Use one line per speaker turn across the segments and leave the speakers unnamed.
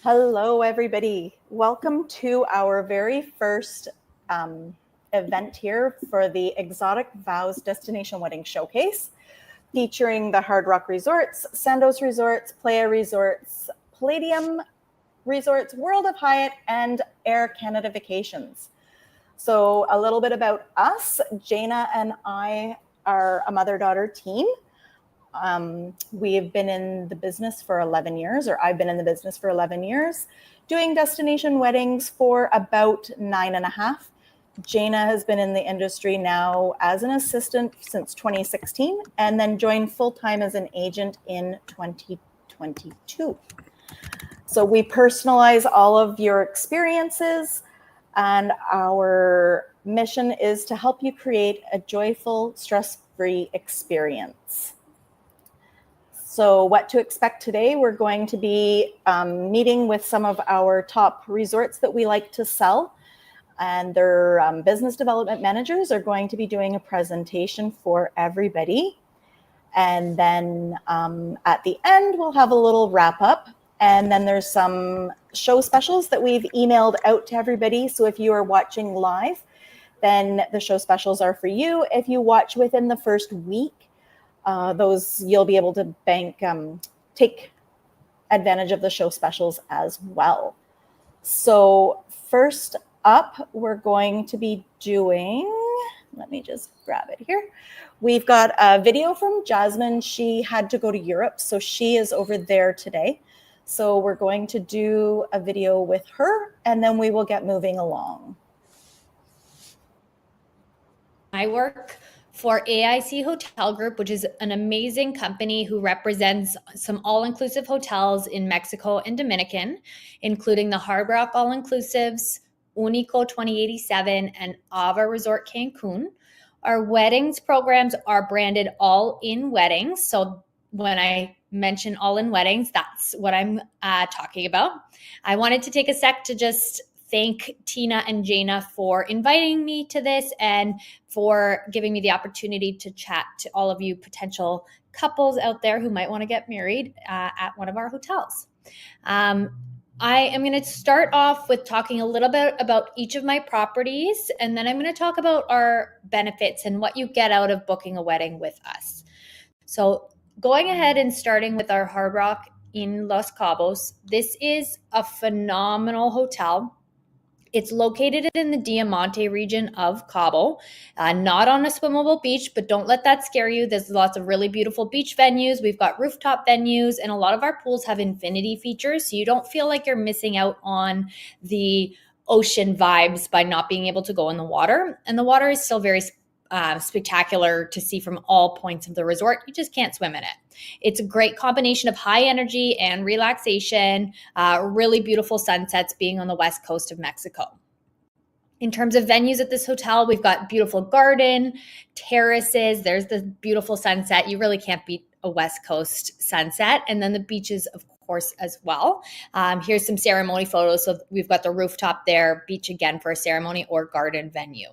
Hello, everybody. Welcome to our very first event here for the Exotic Vows Destination Wedding Showcase, featuring the Hard Rock Resorts, Sandos Resorts, Playa Resorts, Palladium Resorts, World of Hyatt, and Air Canada Vacations. So a little bit about us. Jana and I are a mother-daughter team. We have been in the business for 11 years, or I've been in the business for 11 years, doing destination weddings for about 9.5. Jana has been in the industry now as an assistant since 2016, and then joined full-time as an agent in 2022. So we personalize all of your experiences, and our mission is to help you create a joyful, stress-free experience. So what to expect today, we're going to be meeting with some of our top resorts that we like to sell, and their business development managers are going to be doing a presentation for everybody. And then at the end, we'll have a little wrap up. And then there's some show specials that we've emailed out to everybody. So if you are watching live, then the show specials are for you. If you watch within the first week, those you'll be able to take advantage of the show specials as well. So first up, we're going to be doing, let me just grab it here. We've got a video from Jasmine. She had to go to Europe, so she is over there today. So we're going to do a video with her, and then we will get moving along.
I work for AIC Hotel Group, which is an amazing company who represents some all-inclusive hotels in Mexico and Dominican, including the Hard Rock All-Inclusives, Unico 2087, and Ava Resort Cancun. Our weddings programs are branded All In Weddings. So when I mention All In Weddings, that's what I'm talking about. I wanted to take a sec to just thank Tina and Jana for inviting me to this and for giving me the opportunity to chat to all of you potential couples out there who might want to get married at one of our hotels. I am going to start off with talking a little bit about each of my properties, and then I'm going to talk about our benefits and what you get out of booking a wedding with us. So going ahead and starting with our Hard Rock in Los Cabos, this is a phenomenal hotel. It's located in the Diamante region of Cabo, not on a swimmable beach, but don't let that scare you. There's lots of really beautiful beach venues. We've got rooftop venues, and a lot of our pools have infinity features, so you don't feel like you're missing out on the ocean vibes by not being able to go in the water. And the water is still very spectacular to see from all points of the resort. You just can't swim in it. It's a great combination of high energy and relaxation, really beautiful sunsets being on the west coast of Mexico. In terms of venues at this hotel, we've got beautiful garden, terraces. There's the beautiful sunset. You really can't beat a west coast sunset. And then the beaches, of course, as well. Here's some ceremony photos. So we've got the rooftop there, beach again for a ceremony or garden venue.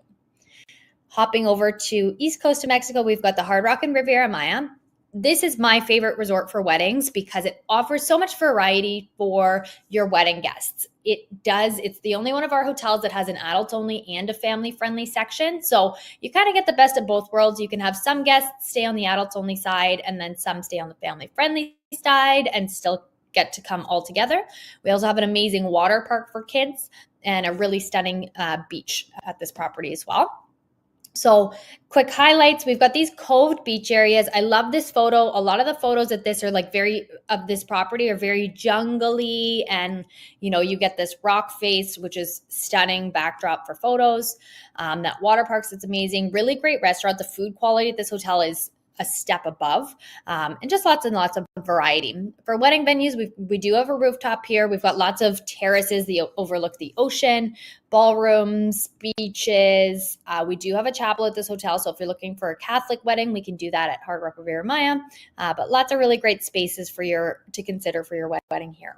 Hopping over to East Coast of Mexico, we've got the Hard Rock and Riviera Maya. This is my favorite resort for weddings because it offers so much variety for your wedding guests. It's the only one of our hotels that has an adults only and a family friendly section. So you kind of get the best of both worlds. You can have some guests stay on the adults only side and then some stay on the family friendly side and still get to come all together. We also have an amazing water park for kids and a really stunning beach at this property as well. So quick highlights, we've got these coved beach areas. I love this photo. A lot of the photos at this are of this property are very jungly, and you get this rock face, which is stunning backdrop for photos. That water parks, it's amazing. Really great restaurant. The food quality at this hotel is a step above, and just lots and lots of variety. For wedding venues, we do have a rooftop here. We've got lots of terraces that overlook the ocean, ballrooms, beaches. We do have a chapel at this hotel, so if you're looking for a Catholic wedding, we can do that at Hard Rock Riviera Maya. But lots of really great spaces to consider for your wedding here.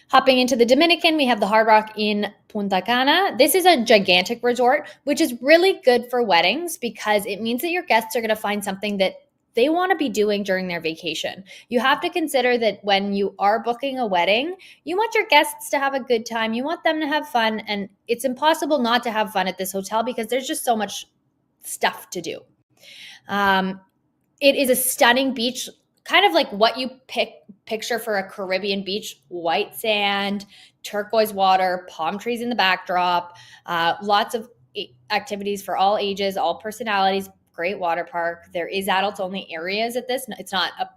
Hopping into the Dominican, we have the Hard Rock in Punta Cana. This is a gigantic resort, which is really good for weddings because it means that your guests are going to find something that they want to be doing during their vacation. You have to consider that when you are booking a wedding, you want your guests to have a good time. You want them to have fun. And it's impossible not to have fun at this hotel because there's just so much stuff to do. It is a stunning beach, kind of like what you picture for a Caribbean beach: white sand, turquoise water, palm trees in the backdrop, lots of activities for all ages, all personalities, great water park. There is adults only areas at this. It's not a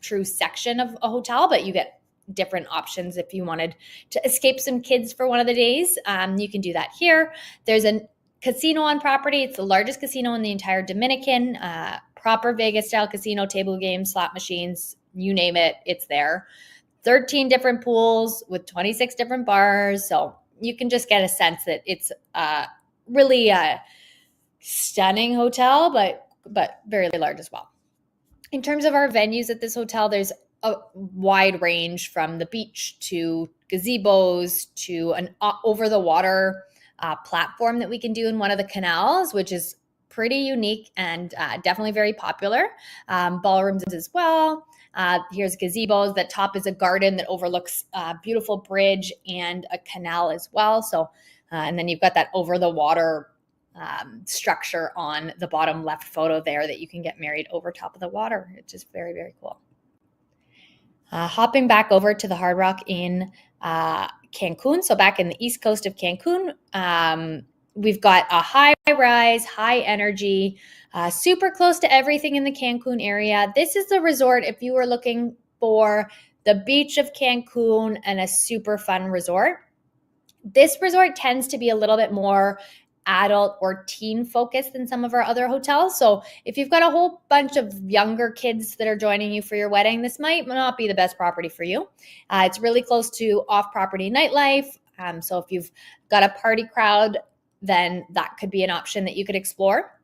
true section of a hotel, but you get different options if you wanted to escape some kids for one of the days. You can do that here. There's a casino on property. It's the largest casino in the entire Dominican. Proper Vegas style casino, table games, slot machines, you name it, it's there. 13 different pools with 26 different bars. So you can just get a sense that it's really a stunning hotel, but very large as well. In terms of our venues at this hotel, there's a wide range from the beach to gazebos to an over the water platform that we can do in one of the canals, which is pretty unique and definitely very popular. Ballrooms as well. Here's gazebos. The top is a garden that overlooks a beautiful bridge and a canal as well. So, and then you've got that over the water structure on the bottom left photo there that you can get married over top of the water. It's just very, very cool. Hopping back over to the Hard Rock in Cancun. So back in the east coast of Cancun, we've got a high-rise, high-energy, super close to everything in the Cancun area. This is the resort if you were looking for the beach of Cancun and a super fun resort. This resort tends to be a little bit more adult or teen focused than some of our other hotels. So if you've got a whole bunch of younger kids that are joining you for your wedding, this might not be the best property for you. It's really close to off-property nightlife. So if you've got a party crowd, then that could be an option that you could explore.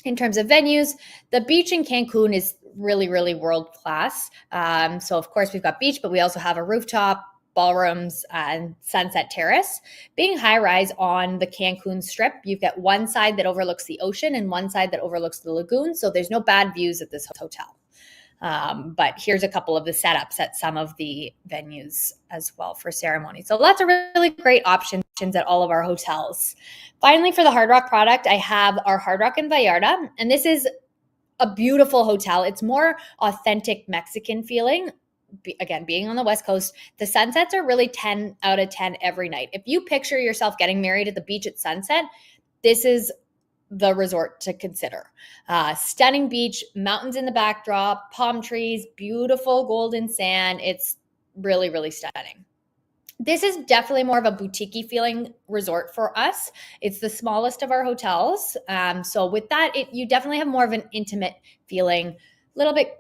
In terms of venues, the beach in Cancun is really, really world class. So of course we've got beach, but we also have a rooftop, ballrooms, and sunset terrace. Being high rise on the Cancun Strip, you've got one side that overlooks the ocean and one side that overlooks the lagoon. So there's no bad views at this hotel. But here's a couple of the setups at some of the venues as well for ceremony. So lots of really great options at all of our hotels. Finally, for the Hard Rock product, I have our Hard Rock in Vallarta. And this is a beautiful hotel. It's more authentic Mexican feeling. Again, being on the West Coast, the sunsets are really 10 out of 10 every night. If you picture yourself getting married at the beach at sunset, this is the resort to consider. Stunning beach, mountains in the backdrop, palm trees, beautiful golden sand. It's really, really stunning. This is definitely more of a boutique-y feeling resort for us. It's the smallest of our hotels. So with that, you definitely have more of an intimate feeling, a little bit,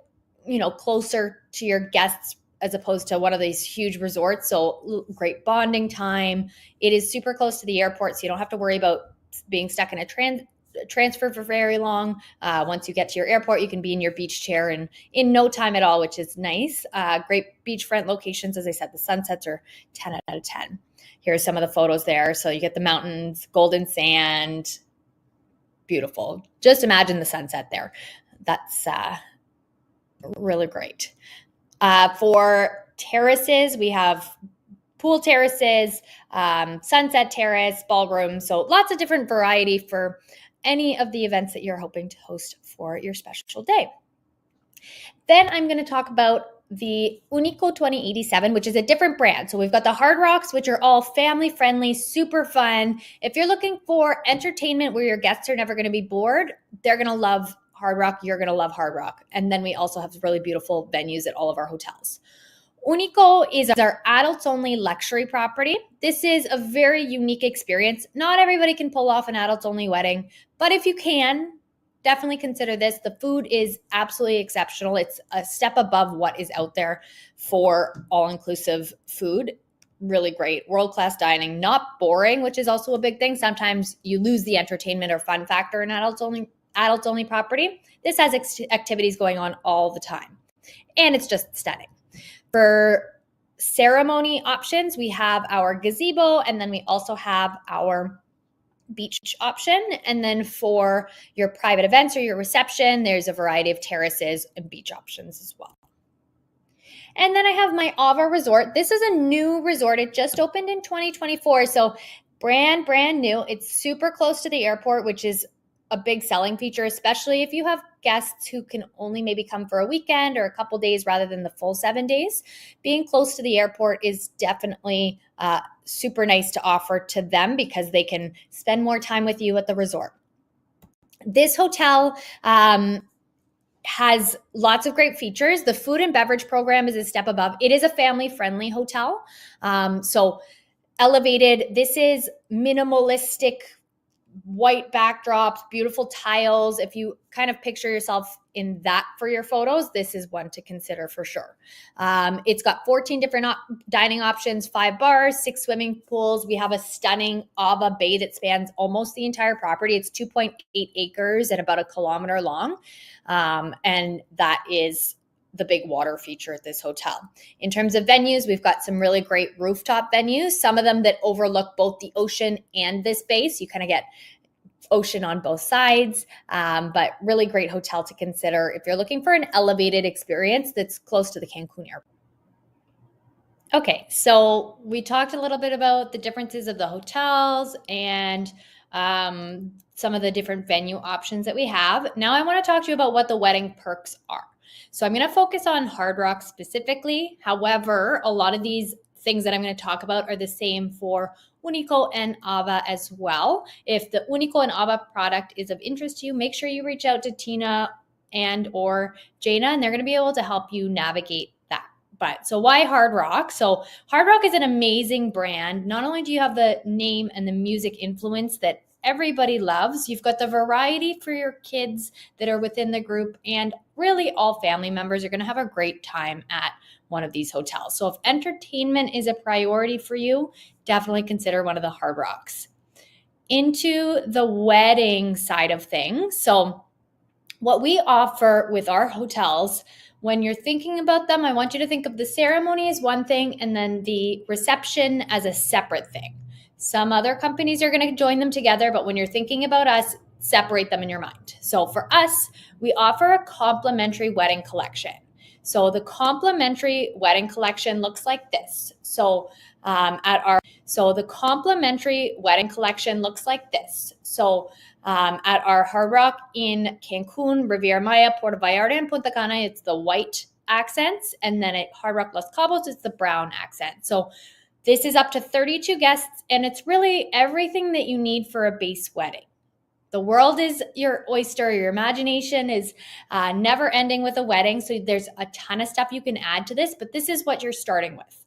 closer to your guests as opposed to one of these huge resorts. So great bonding time. It is super close to the airport, so you don't have to worry about being stuck in a transfer for very long. Once you get to your airport, you can be in your beach chair in no time at all, which is nice. Great beachfront locations. As I said, the sunsets are 10 out of 10. Here's some of the photos there. So you get the mountains, golden sand, beautiful. Just imagine the sunset there. That's really great. For terraces, we have pool terraces, sunset terrace, ballroom. So lots of different variety for any of the events that you're hoping to host for your special day. Then I'm going to talk about the Unico 2087, which is a different brand. So we've got the Hard Rocks, which are all family friendly, super fun. If you're looking for entertainment where your guests are never going to be bored, they're going to love Hard Rock. You're going to love Hard Rock. And then we also have really beautiful venues at all of our hotels. Unico is our adults-only luxury property. This is a very unique experience. Not everybody can pull off an adults-only wedding, but if you can, definitely consider this. The food is absolutely exceptional. It's a step above what is out there for all-inclusive food. Really great. World-class dining, not boring, which is also a big thing. Sometimes you lose the entertainment or fun factor in adults-only property. This has activities going on all the time, and it's just stunning. For ceremony options, we have our gazebo, and then we also have our beach option. And then for your private events or your reception, there's a variety of terraces and beach options as well. And then I have my Ava Resort. This is a new resort. It just opened in 2024. So brand new. It's super close to the airport, which is a big selling feature, especially if you have guests who can only maybe come for a weekend or a couple days rather than the full 7 days. Being close to the airport is definitely super nice to offer to them because they can spend more time with you at the resort. This hotel has lots of great features. The food and beverage program is a step above. It is a family-friendly hotel. So elevated. This is minimalistic, white backdrops, beautiful tiles. If you kind of picture yourself in that for your photos, this is one to consider for sure. It's got 14 different dining options, 5 bars, 6 swimming pools. We have a stunning Ava Bay that spans almost the entire property. It's 2.8 acres and about 1 kilometer long. And that is the big water feature at this hotel. In terms of venues, we've got some really great rooftop venues, some of them that overlook both the ocean and this bay. So you kind of get ocean on both sides, but really great hotel to consider if you're looking for an elevated experience that's close to the Cancun airport. Okay, so we talked a little bit about the differences of the hotels and some of the different venue options that we have. Now I want to talk to you about what the wedding perks are. So I'm going to focus on Hard Rock specifically. However, a lot of these things that I'm going to talk about are the same for Unico and Ava as well. If the Unico and Ava product is of interest to you, make sure you reach out to Tina and or Jana, and they're going to be able to help you navigate that. But so why Hard Rock? So Hard Rock is an amazing brand. Not only do you have the name and the music influence that everybody loves, you've got the variety for your kids that are within the group, and really all family members are going to have a great time at one of these hotels. So if entertainment is a priority for you, definitely consider one of the Hard Rocks. Into the wedding side of things. So what we offer with our hotels, when you're thinking about them, I want you to think of the ceremony as one thing and then the reception as a separate thing. Some other companies are going to join them together, but when you're thinking about us, separate them in your mind. So for us, we offer a complimentary wedding collection. So the complimentary wedding collection looks like this. So the complimentary wedding collection looks like this. So at our Hard Rock in Cancun, Riviera Maya, Puerto Vallarta, and Punta Cana, it's the white accents. And then at Hard Rock Los Cabos, it's the brown accent. So this is up to 32 guests, and it's really everything that you need for a base wedding. The world is your oyster. Your imagination is never ending with a wedding. So there's a ton of stuff you can add to this, but this is what you're starting with.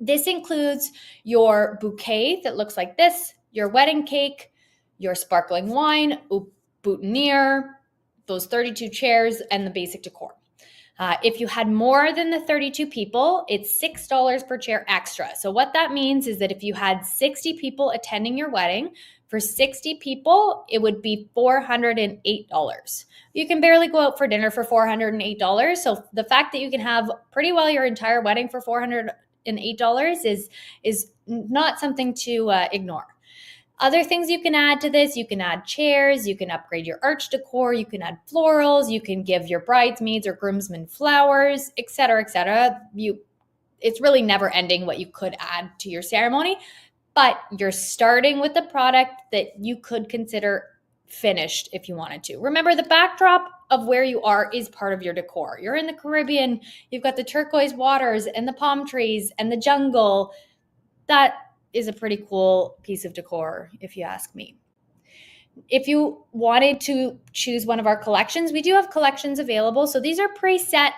This includes your bouquet that looks like this, your wedding cake, your sparkling wine, boutonniere, those 32 chairs, and the basic decor. If you had more than the 32 people, it's $6 per chair extra. So what that means is that if you had 60 people attending your wedding, for 60 people, it would be $408. You can barely go out for dinner for $408. So the fact that you can have pretty well your entire wedding for $408 is not something to ignore. Other things you can add to this, you can add chairs, you can upgrade your arch decor, you can add florals, you can give your bridesmaids or groomsmen flowers, et cetera, et cetera. It's really never ending what you could add to your ceremony, but you're starting with a product that you could consider finished if you wanted to. Remember, the backdrop of where you are is part of your decor. You're in the Caribbean, you've got the turquoise waters and the palm trees and the jungle. That is a pretty cool piece of decor, if you ask me. If you wanted to choose one of our collections, we do have collections available. So these are preset.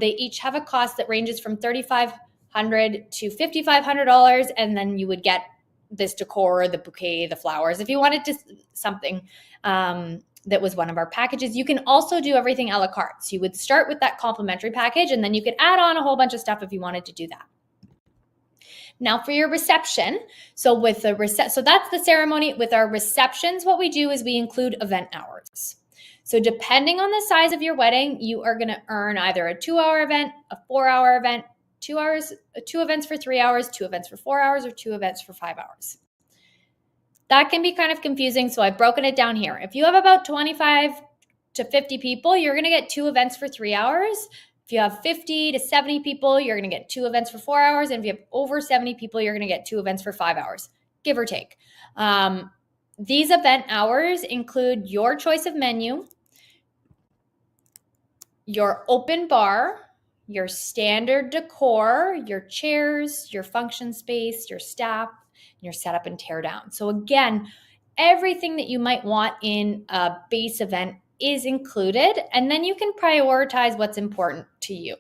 They each have a cost that ranges from $3,500 to $5,500, and then you would get this decor, the bouquet, the flowers. If you wanted to something that was one of our packages, you can also do everything a la carte. So you would start with that complimentary package, and then you could add on a whole bunch of stuff if you wanted to do that. Now for your reception, so that's the ceremony. With our receptions, what we do is we include event hours. So depending on the size of your wedding, you are going to earn either a 2-hour event, a 4-hour event, 2 hours, 2 events for 3 hours, 2 events for 4 hours, or 2 events for 5 hours. That can be kind of confusing, so I've broken it down here. If you have about 25 to 50 people, you're going to get 2 events for 3 hours. If you have 50 to 70 people, you're going to get 2 events for 4 hours. And if you have over 70 people, you're going to get 2 events for 5 hours, give or take. These event hours include your choice of menu, your open bar, your standard decor, your chairs, your function space, your staff, your setup and tear down. So again, everything that you might want in a base event is included, and then you can prioritize what's important to you.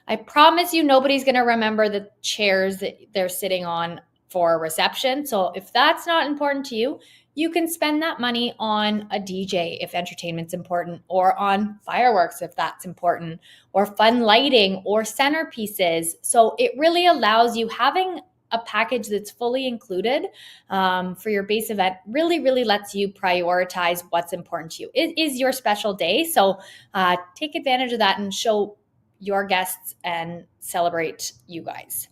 I promise you nobody's going to remember the chairs that they're sitting on for a reception. So if that's not important to you, you can spend that money on a DJ if entertainment's important, or on fireworks if that's important, or fun lighting or centerpieces. So it really allows you, having a package that's fully included for your base event really lets you prioritize what's important to you. It is your special day. So take advantage of that and show your guests and celebrate you guys.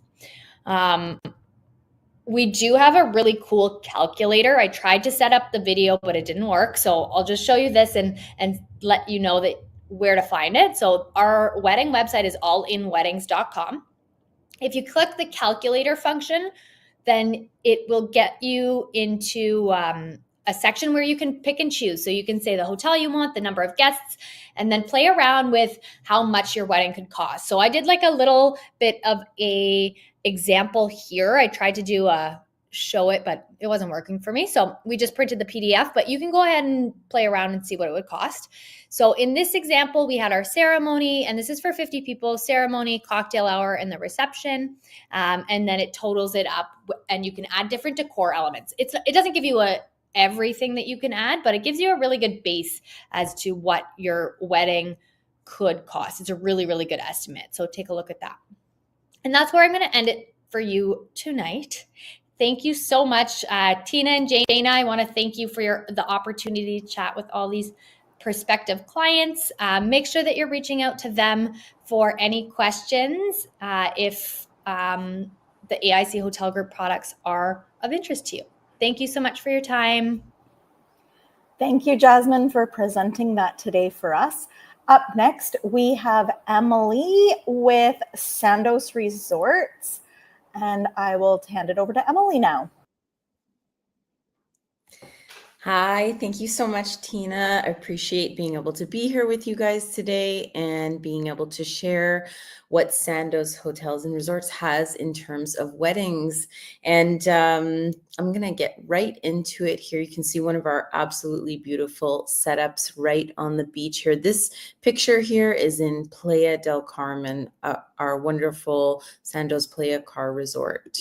We do have a really cool calculator. I tried to set up the video, but it didn't work. So I'll just show you this and let you know that where to find it. So our wedding website is allinweddings.com. If you click the calculator function, then it will get you into a section where you can pick and choose. So you can say the hotel you want, the number of guests, and then play around with how much your wedding could cost. So I did like a little bit of a example here. I tried to show it, but it wasn't working for me. So we just printed the PDF, but you can go ahead and play around and see what it would cost. So in this example, we had our ceremony, and this is for 50 people, ceremony, cocktail hour, and the reception. And then it totals it up, and you can add different decor elements. It doesn't give you everything that you can add, but it gives you a really good base as to what your wedding could cost. It's a really good estimate. So take a look at that. And that's where I'm going to end it for you tonight. Thank you so much, Tina and Jana. I want to thank you for the opportunity to chat with all these prospective clients. Make sure that you're reaching out to them for any questions if the AIC Hotel Group products are of interest to you. Thank you so much for your time.
Thank you, Jasmine, for presenting that today for us. Up next, we have Emily with Sandos Resorts, and I will hand it over to Emily now.
Hi, thank you so much, Tina. I appreciate being able to be here with you guys today and being able to share what Sandos Hotels and Resorts has in terms of weddings. And I'm going to get right into it here. You can see one of our absolutely beautiful setups right on the beach here. This picture here is in Playa del Carmen, our wonderful Sandos Playa Car Resort.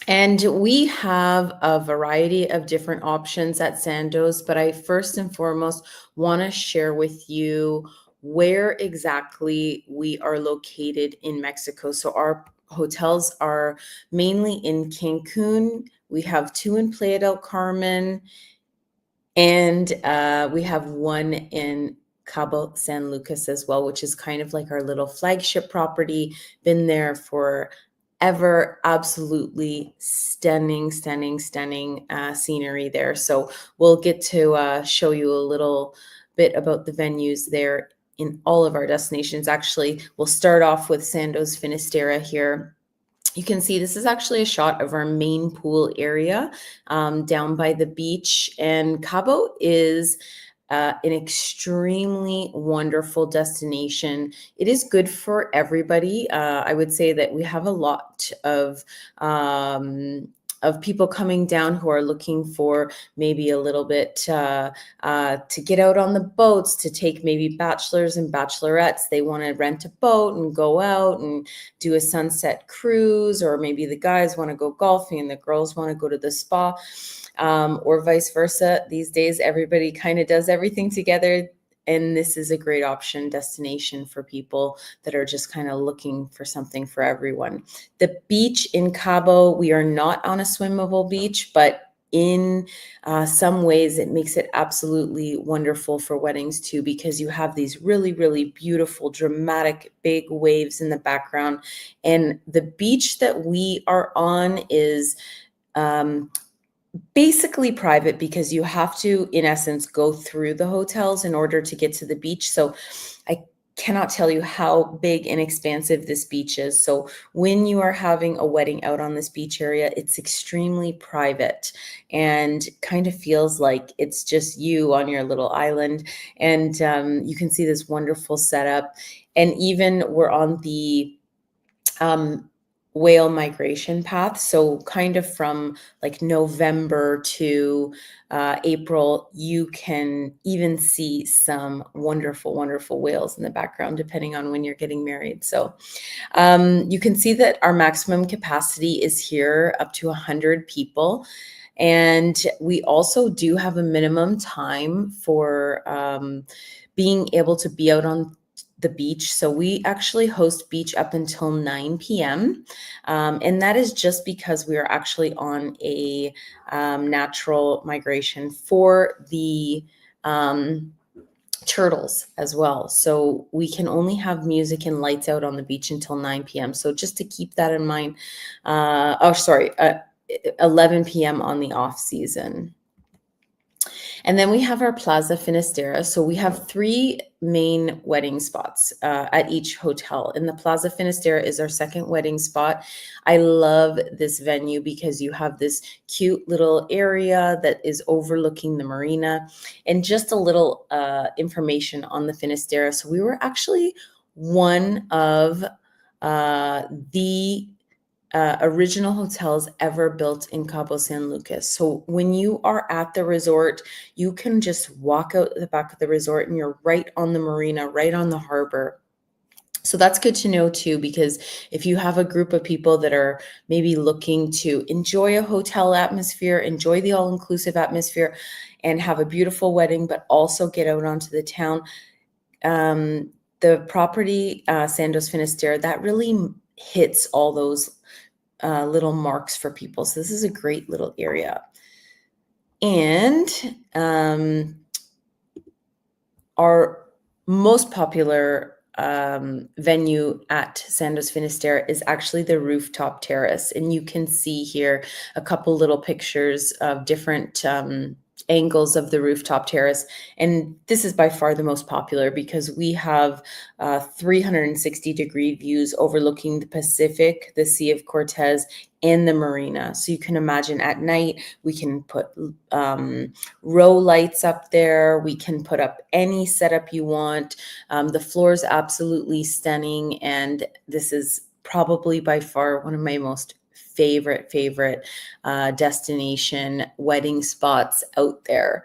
And we have a variety of different options at Sandos, but I first and foremost want to share with you where exactly we are located in Mexico. So our hotels are mainly in Cancun. We have 2 in Playa del Carmen, and we have 1 in Cabo San Lucas as well, which is kind of like our little flagship property. Been there for ever. Absolutely stunning scenery there. So we'll get to show you a little bit about the venues there in all of our destinations. Actually, we'll start off with Sandos Finisterre here. You can see this is actually a shot of our main pool area down by the beach, and Cabo is an extremely wonderful destination. It is good for everybody. I would say that we have a lot of people coming down who are looking for maybe a little bit to get out on the boats, to take maybe bachelors and bachelorettes. They want to rent a boat and go out and do a sunset cruise, or maybe the guys want to go golfing and the girls want to go to the spa, or vice versa. These days, everybody kind of does everything together. And this is a great option destination for people that are just kind of looking for something for everyone. The beach in Cabo, we are not on a swimmable beach, but in some ways it makes it absolutely wonderful for weddings too, because you have these really beautiful, dramatic, big waves in the background. And the beach that we are on is basically private because you have to, in essence, go through the hotels in order to get to the beach. So I cannot tell you how big and expansive this beach is. So when you are having a wedding out on this beach area, it's extremely private and kind of feels like it's just you on your little island. And you can see this wonderful setup. And even we're on the whale migration path. So kind of from like November to April, you can even see some wonderful, wonderful whales in the background, depending on when you're getting married. So you can see that our maximum capacity is here up to 100 people. And we also do have a minimum time for being able to be out on the beach. So we actually host beach up until 9 p.m. And that is just because we are actually on a natural migration for the turtles as well. So we can only have music and lights out on the beach until 9 p.m. So just to keep that in mind, 11 p.m. on the off season. And then we have our Plaza Finisterre. So we have 3 main wedding spots at each hotel. And the Plaza Finisterre is our second wedding spot. I love this venue because you have this cute little area that is overlooking the marina. And just a little information on the Finisterre. So we were actually one of the original hotels ever built in Cabo San Lucas. So when you are at the resort, you can just walk out the back of the resort and you're right on the marina, right on the harbor. So that's good to know too, because if you have a group of people that are maybe looking to enjoy a hotel atmosphere, enjoy the all-inclusive atmosphere, and have a beautiful wedding, but also get out onto the town, the property, Sandos Finisterre, that really hits all those little marks for people. So this is a great little area. And our most popular venue at Sandos Finisterre is actually the rooftop terrace. And you can see here a couple little pictures of different angles of the rooftop terrace. And this is by far the most popular because we have 360-degree views overlooking the Pacific, the Sea of Cortez, and the marina. So you can imagine at night, we can put row lights up there. We can put up any setup you want. The floor is absolutely stunning. And this is probably by far one of my most favorite destination wedding spots out there.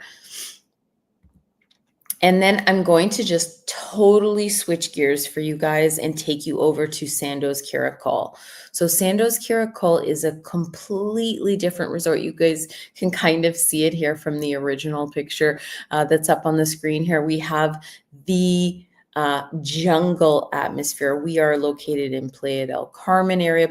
And then I'm going to just totally switch gears for you guys and take you over to Sandos Caracol. So Sandos Caracol is a completely different resort. You guys can kind of see it here from the original picture that's up on the screen here. We have the jungle atmosphere. We are located in Playa del Carmen area,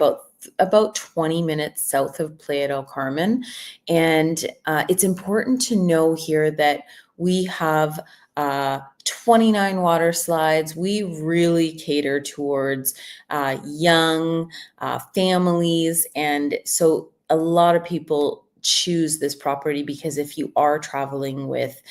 about 20 minutes south of Playa del Carmen. And it's important to know here that we have 29 water slides. We really cater towards young families. And so a lot of people choose this property because if you are traveling with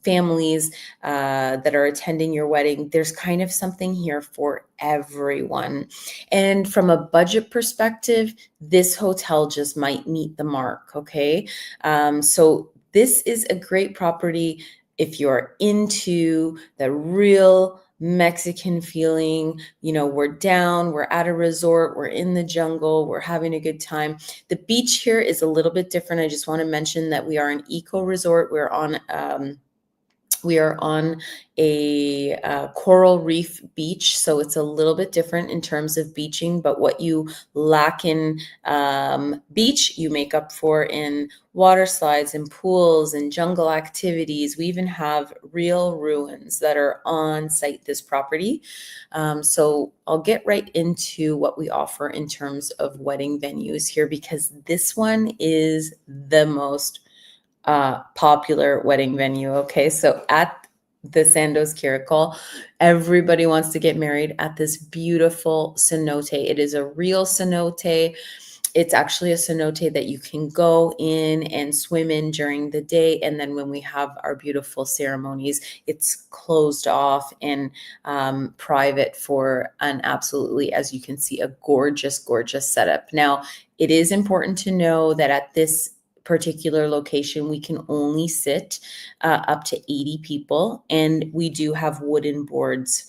families that are attending your wedding, there's kind of something here for everyone. And from a budget perspective, this hotel just might meet the mark. Okay. So this is a great property if you're into the real Mexican feeling. You know, we're down, we're at a resort, we're in the jungle, we're having a good time. The beach here is a little bit different. I just want to mention that we are an eco resort. We are on a coral reef beach, so it's a little bit different in terms of beaching, but what you lack in beach, you make up for in water slides and pools and jungle activities. We even have real ruins that are on site this property. So I'll get right into what we offer in terms of wedding venues here, because this one is the most popular wedding venue. Okay, so at the Sandos Caracol, everybody wants to get married at this beautiful cenote. It is a real cenote. it's actually a cenote that you can go in and swim in during the day. And then when we have our beautiful ceremonies, it's closed off and private for an absolutely, as you can see, a gorgeous, gorgeous setup. Now, it is important to know that at this particular location, we can only sit up to 80 people, and we do have wooden boards.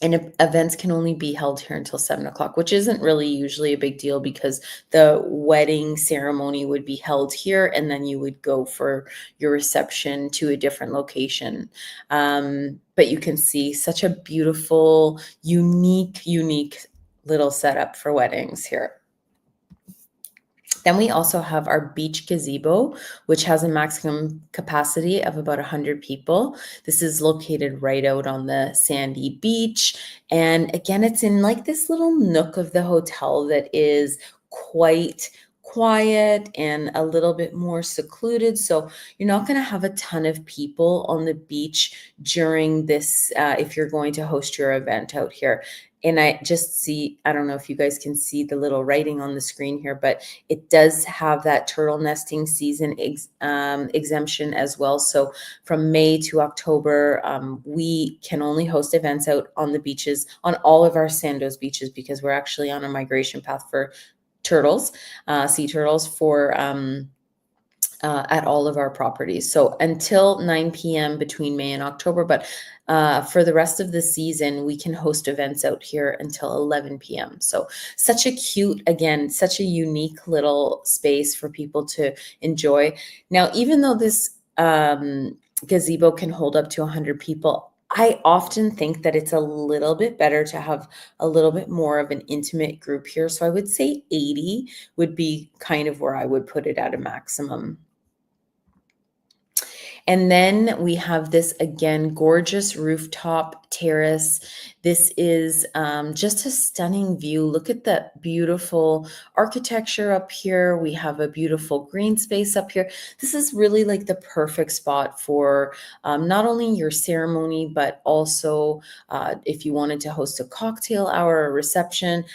And events can only be held here until 7 o'clock, which isn't really usually a big deal because the wedding ceremony would be held here and then you would go for your reception to a different location. But you can see such a beautiful, unique little setup for weddings here. Then we also have our beach gazebo, which has a maximum capacity of about 100 people. This is located right out on the sandy beach. And again, it's in like this little nook of the hotel that is quite quiet and a little bit more secluded. So you're not going to have a ton of people on the beach during this, if you're going to host your event out here. And I just see, I don't know if you guys can see the little writing on the screen here, but it does have that turtle nesting season exemption as well. So from May to October, we can only host events out on the beaches, on all of our Sandos beaches, because we're actually on a migration path for turtles, sea turtles, for at all of our properties. So until 9 p.m. between May and October, but for the rest of the season, we can host events out here until 11 p.m. So such a cute, again, such a unique little space for people to enjoy. Now, even though this gazebo can hold up to 100 people, I often think that it's a little bit better to have a little bit more of an intimate group here. So I would say 80 would be kind of where I would put it at a maximum. And then we have this, again, gorgeous rooftop terrace. This is just a stunning view. Look at the beautiful architecture up here. We have a beautiful green space up here. This is really like the perfect spot for not only your ceremony, but also if you wanted to host a cocktail hour or reception.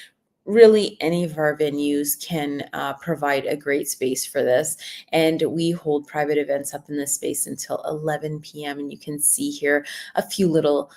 Really, any of our venues can provide a great space for this. And we hold private events up in this space until 11 p.m. And you can see here a few little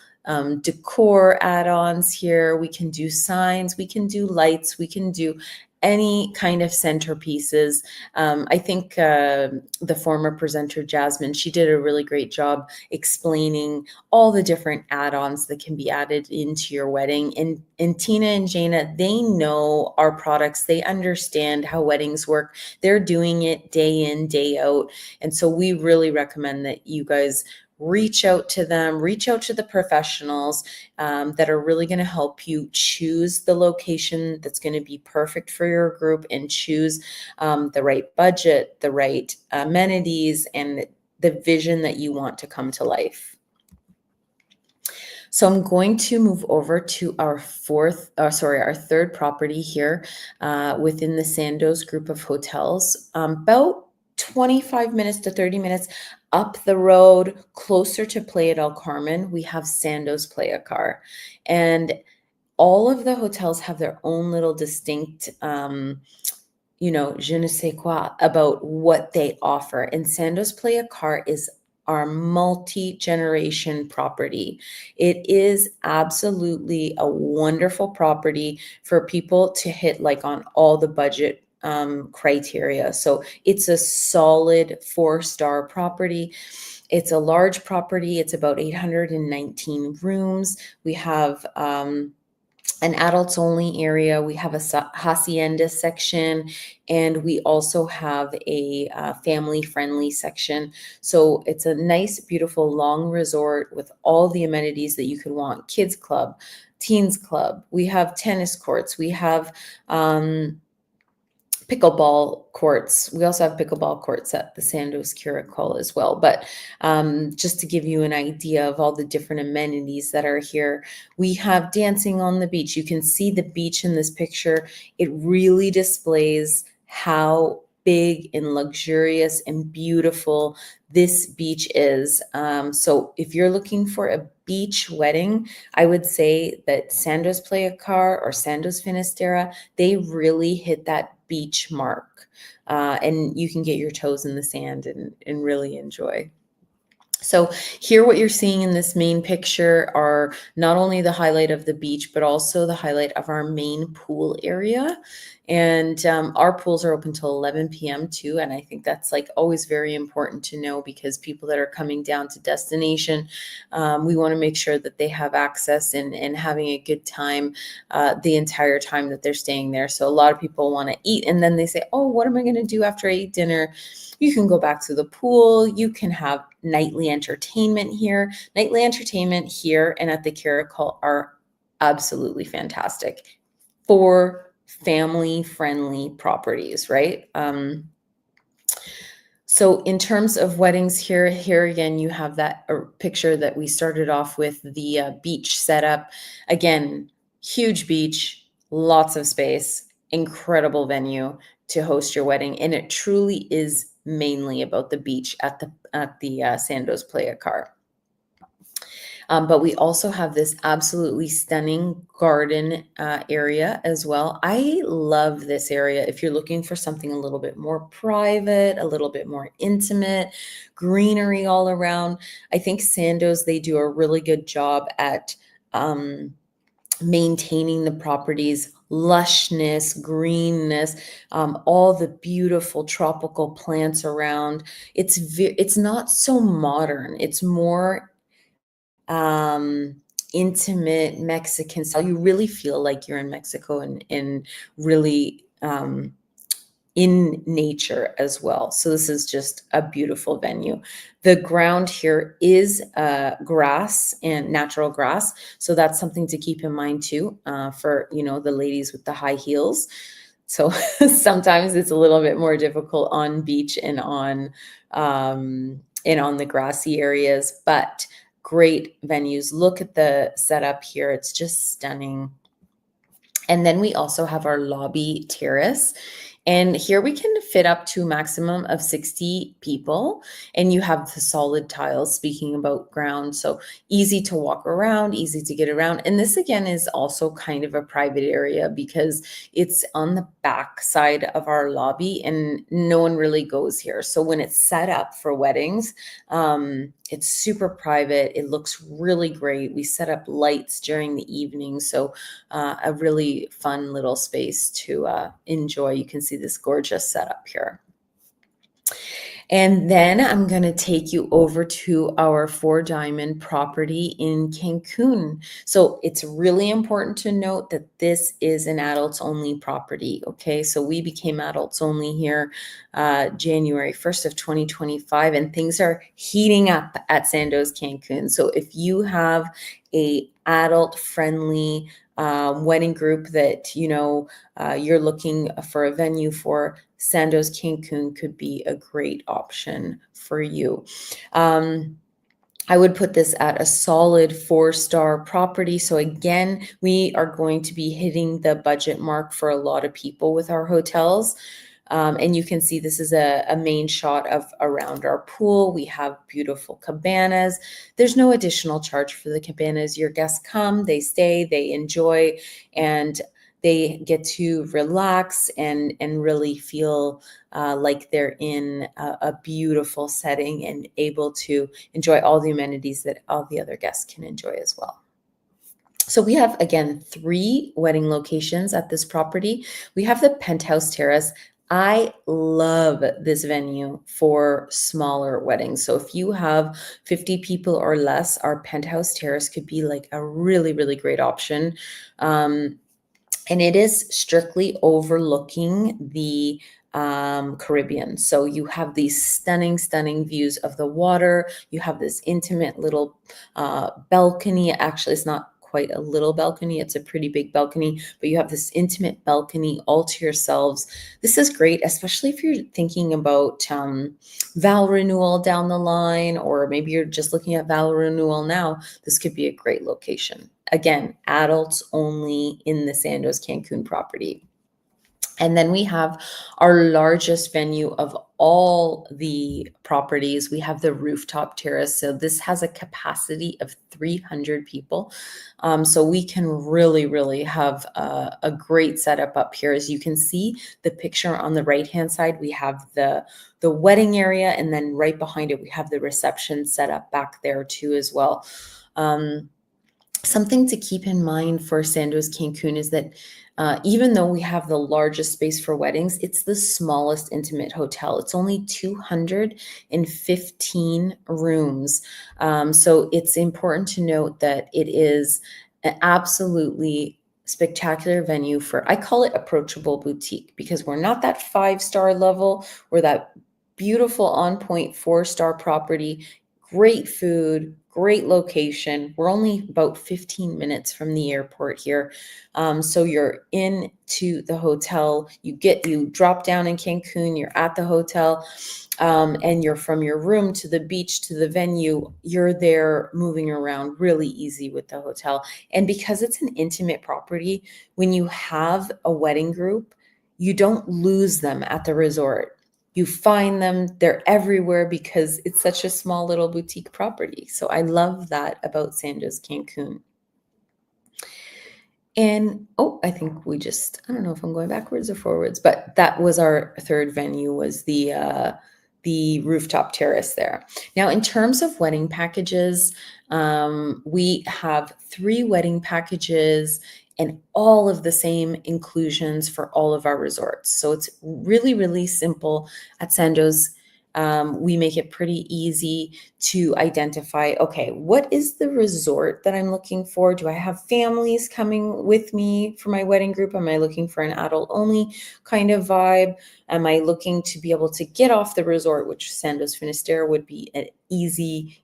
decor add-ons here. We can do signs, we can do lights, we can do any kind of centerpieces. I think the former presenter, Jasmine, she did a really great job explaining all the different add-ons that can be added into your wedding. And Tina and Jana, they know our products. They understand how weddings work. They're doing it day in, day out. And so we really recommend that you guys reach out to them, reach out to the professionals that are really going to help you choose the location that's going to be perfect for your group, and choose the right budget, the right amenities, and the vision that you want to come to life. So I'm going to move over to our third property here within the Sandos group of hotels. About 25 minutes to 30 minutes up the road, closer to Playa del Carmen, we have Sandos Playa Car. And all of the hotels have their own little distinct, je ne sais quoi about what they offer. And Sandos Playa Car is our multi-generation property. It is absolutely a wonderful property for people to hit like on all the budget criteria. So it's a solid 4-star property. It's a large property. It's about 819 rooms. We have an adults only area. We have a hacienda section, and we also have a family friendly section. So it's a nice, beautiful, long resort with all the amenities that you could want. Kids club, teens club. We have tennis courts. We have pickleball courts. We also have pickleball courts at the Sandos Curacao as well. But just to give you an idea of all the different amenities that are here, we have dancing on the beach. You can see the beach in this picture. It really displays how big and luxurious and beautiful this beach is. So if you're looking for a beach wedding, I would say that Sandos Playa or Sandos Finisterre, they really hit that beach mark. And you can get your toes in the sand and really enjoy. So here what you're seeing in this main picture are not only the highlight of the beach, but also the highlight of our main pool area. And our pools are open till 11 p.m. too. And I think that's like always very important to know, because people that are coming down to destination, we want to make sure that they have access and having a good time the entire time that they're staying there. So a lot of people want to eat and then they say, oh, what am I going to do after I eat dinner? You can go back to the pool. You can have nightly entertainment here. Nightly entertainment here and at the Caracol are absolutely fantastic for family-friendly properties, right? So in terms of weddings here again, you have that picture that we started off with, the beach setup. Again, huge beach, lots of space, incredible venue to host your wedding. And it truly is mainly about the beach at the Sandos Playa. But we also have this absolutely stunning garden area as well. I love this area. If you're looking for something a little bit more private, a little bit more intimate, greenery all around, I think Sandos, they do a really good job at maintaining the property's lushness, greenness, all the beautiful tropical plants around. It's not so modern. It's more intimate Mexican style. You really feel like you're in Mexico and really in nature as well. So this is just a beautiful venue. The ground here is grass and natural grass. So that's something to keep in mind too, for, the ladies with the high heels. So sometimes it's a little bit more difficult on beach and on the grassy areas, but great venues. Look at the setup here. It's just stunning. And then we also have our lobby terrace. And here we can fit up to a maximum of 60 people. And you have the solid tiles, speaking about ground. So easy to walk around, easy to get around. And this again is also kind of a private area because it's on the back side of our lobby and no one really goes here. So when it's set up for weddings, it's super private. It looks really great. We set up lights during the evening. So a really fun little space to enjoy. You can see this gorgeous setup here. And then I'm going to take you over to our 4 Diamond property in Cancun. So it's really important to note that this is an adults only property. Okay, so we became adults only here January 1st of 2025, and things are heating up at Sandos Cancun. So if you have a adult friendly wedding group that you're looking for a venue for, Sandos Cancun could be a great option for you. I would put this at a solid 4-star property. So again, we are going to be hitting the budget mark for a lot of people with our hotels. And you can see this is a main shot of around our pool. We have beautiful cabanas. There's no additional charge for the cabanas. Your guests come, they stay, they enjoy, and they get to relax and really feel like they're in a beautiful setting and able to enjoy all the amenities that all the other guests can enjoy as well. So we have, again, 3 wedding locations at this property. We have the Penthouse Terrace. I love this venue for smaller weddings. So if you have 50 people or less, our Penthouse Terrace could be like a really, really great option. And it is strictly overlooking the Caribbean. So you have these stunning, stunning views of the water. You have this intimate little balcony. Actually, it's not quite a little balcony. It's a pretty big balcony, but you have this intimate balcony all to yourselves. This is great, especially if you're thinking about vow renewal down the line, or maybe you're just looking at vow renewal now. This could be a great location. Again, adults only in the Sandos Cancun property. And then we have our largest venue of all the properties. We have the rooftop terrace. So this has a capacity of 300 people. So we can really have a great setup up here. As you can see, the picture on the right-hand side, we have the wedding area, and then right behind it, we have the reception set up back there too as well. Something to keep in mind for Sandos Cancun is that even though we have the largest space for weddings, it's the smallest intimate hotel. It's only 215 rooms. So it's important to note that it is an absolutely spectacular venue for, I call it approachable boutique, because we're not that 5-star level. We're that beautiful on-point 4-star property, great food, great location. We're only about 15 minutes from the airport here. So you're into the hotel, you drop down in Cancun, you're at the hotel, and you're from your room to the beach to the venue, you're there moving around really easy with the hotel. And because it's an intimate property, when you have a wedding group, you don't lose them at the resort. You find them, they're everywhere because it's such a small little boutique property. So I love that about Sandos Cancun. And I think I don't know if I'm going backwards or forwards, but that was our third venue, was the rooftop terrace there. Now, in terms of wedding packages, we have 3 wedding packages and all of the same inclusions for all of our resorts. So it's really simple at Sandos. We make it pretty easy to identify, okay, what is the resort that I'm looking for? Do I have families coming with me for my wedding group? Am I looking for an adult only kind of vibe? Am I looking to be able to get off the resort, which Sandos Finisterre would be an easy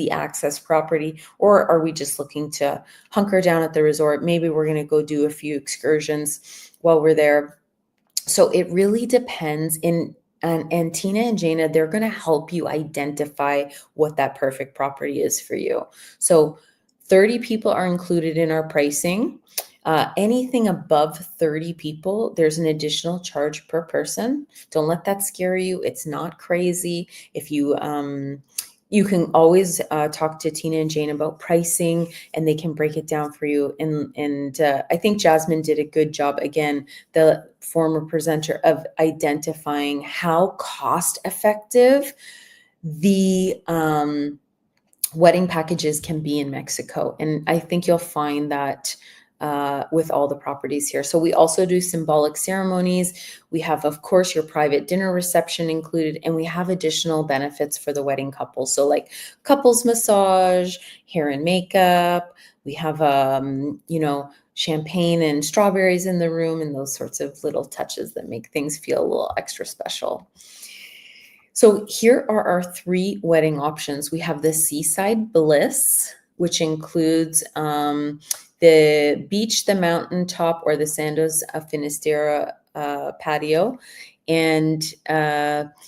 access property? Or are we just looking to hunker down at the resort? Maybe we're going to go do a few excursions while we're there. So it really depends. And Tina and Jana, they're going to help you identify what that perfect property is for you. So 30 people are included in our pricing. Anything above 30 people, there's an additional charge per person. Don't let that scare you. It's not crazy. If you can always talk to Tina and Jane about pricing, and they can break it down for you. And I think Jasmine did a good job, again, the former presenter, of identifying how cost effective the wedding packages can be in Mexico. And I think you'll find that with all the properties here. So we also do symbolic ceremonies. We have, of course, your private dinner reception included, and we have additional benefits for the wedding couple. So like couples massage, hair and makeup. We have, champagne and strawberries in the room, and those sorts of little touches that make things feel a little extra special. So here are our 3 wedding options. We have the Seaside Bliss, which includes the beach, the mountaintop, or the Sandos Finisterre patio. And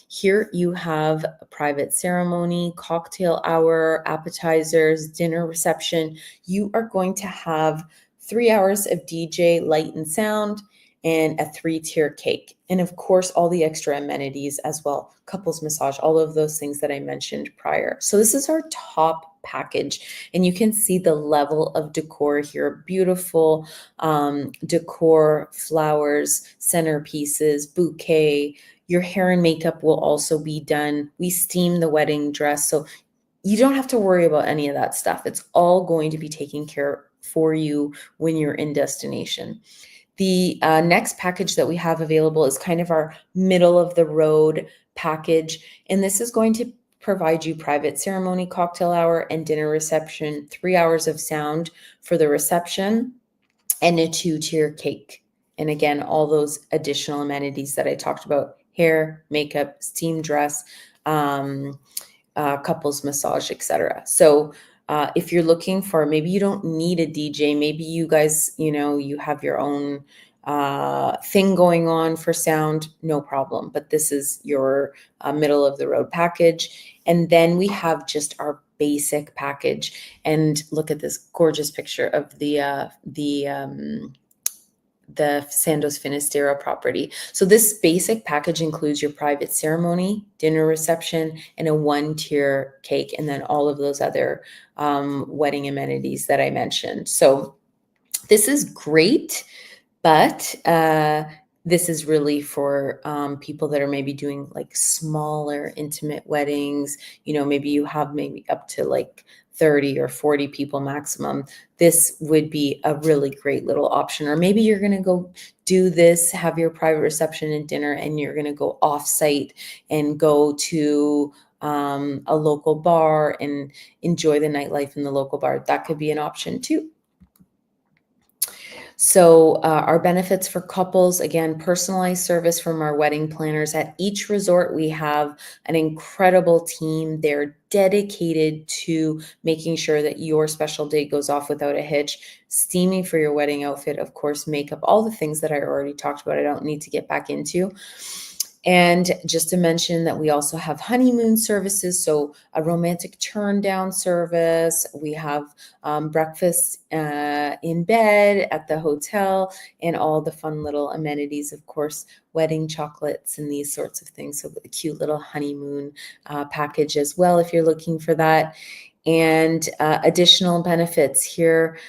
here you have a private ceremony, cocktail hour, appetizers, dinner reception. You are going to have 3 hours of DJ, light and sound, and a 3-tier cake. And of course, all the extra amenities as well. Couples massage, all of those things that I mentioned prior. So this is our top package. And you can see the level of decor here. Beautiful decor, flowers, centerpieces, bouquet. Your hair and makeup will also be done. We steam the wedding dress. So you don't have to worry about any of that stuff. It's all going to be taken care of for you when you're in destination. The next package that we have available is kind of our middle of the road package. And this is going to provide you private ceremony, cocktail hour, and dinner reception, 3 hours of sound for the reception, and a 2-tier cake. And again, all those additional amenities that I talked about: hair, makeup, steam dress, couples massage, etc. So if you're looking for, maybe you don't need a DJ, maybe you guys, you have your own thing going on for sound, no problem. But this is your middle of the road package. And then we have just our basic package. And look at this gorgeous picture of the the Sandos Finisterre property. So this basic package includes your private ceremony, dinner reception, and a 1-tier cake, and then all of those other wedding amenities that I mentioned. So this is great, but this is really for people that are maybe doing like smaller, intimate weddings. You know, maybe you have maybe up to like 30 or 40 people maximum. This would be a really great little option. Or maybe you're going to go do this, have your private reception and dinner, and you're going to go off-site and go to a local bar and enjoy the nightlife in the local bar. That could be an option too. So our benefits for couples, again, personalized service from our wedding planners. At each resort, we have an incredible team. They're dedicated to making sure that your special day goes off without a hitch. Steaming for your wedding outfit, of course, makeup, all the things that I already talked about. I don't need to get back into. And just to mention that we also have honeymoon services, so a romantic turn down service. We have breakfast in bed at the hotel, and all the fun little amenities, of course, wedding chocolates and these sorts of things. So a cute little honeymoon package as well, if you're looking for that. And additional benefits here.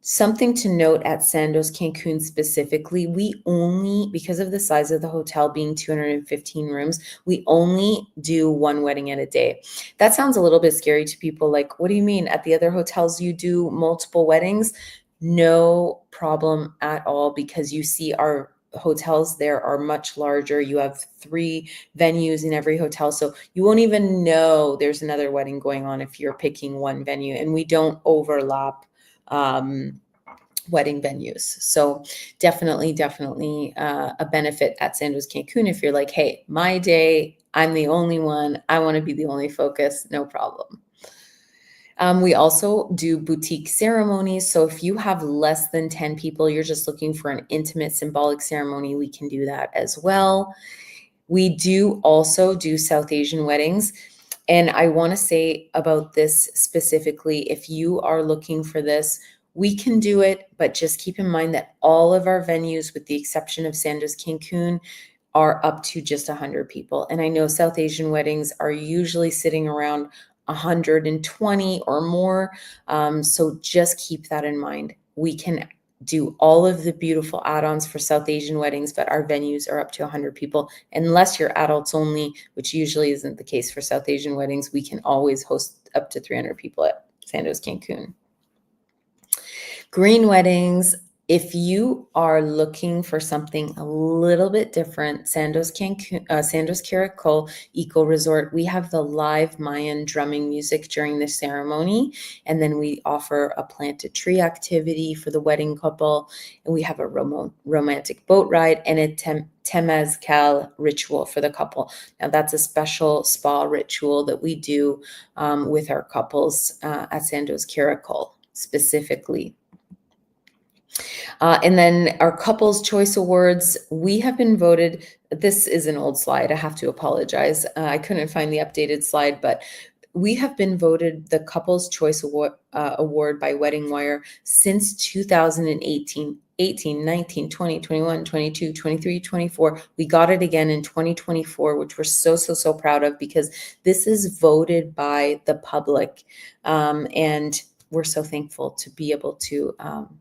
Something to note at Sandos Cancun specifically, we only, because of the size of the hotel being 215 rooms, we only do one wedding at a day. That sounds a little bit scary to people. Like, what do you mean? At the other hotels, you do multiple weddings? No problem at all, because you see our hotels there are much larger. You have 3 venues in every hotel. So you won't even know there's another wedding going on if you're picking one venue, and we don't overlap wedding venues. So definitely a benefit at Sandos Cancun. If you're like, hey, my day, I'm the only one, I want to be the only focus, no problem. We also do boutique ceremonies. So if you have less than 10 people, you're just looking for an intimate symbolic ceremony, we can do that as well. We do also do South Asian weddings. And I want to say about this specifically, if you are looking for this, we can do it, but just keep in mind that all of our venues, with the exception of Sandos Cancun, are up to just 100 people. And I know South Asian weddings are usually sitting around 120 or more. So just keep that in mind. We can do all of the beautiful add-ons for South Asian weddings, but our venues are up to 100 people. Unless you're adults only, which usually isn't the case for South Asian weddings, we can always host up to 300 people at Sandos Cancun. Green weddings. If you are looking for something a little bit different, Sandos Cancun, Sandos Caracol Eco Resort, we have the live Mayan drumming music during the ceremony, and then we offer a planted tree activity for the wedding couple, and we have a romantic boat ride and a temazcal ritual for the couple. Now that's a special spa ritual that we do with our couples at Sandos Caracol specifically. And then our Couples Choice Awards, we have been voted, this is an old slide, I have to apologize. I couldn't find the updated slide, but we have been voted the Couples Choice Award by Wedding Wire since 2018. 18, 19, 20, 21, 22, 23, 24. We got it again in 2024, which we're so proud of, because this is voted by the public. And we're so thankful to be able to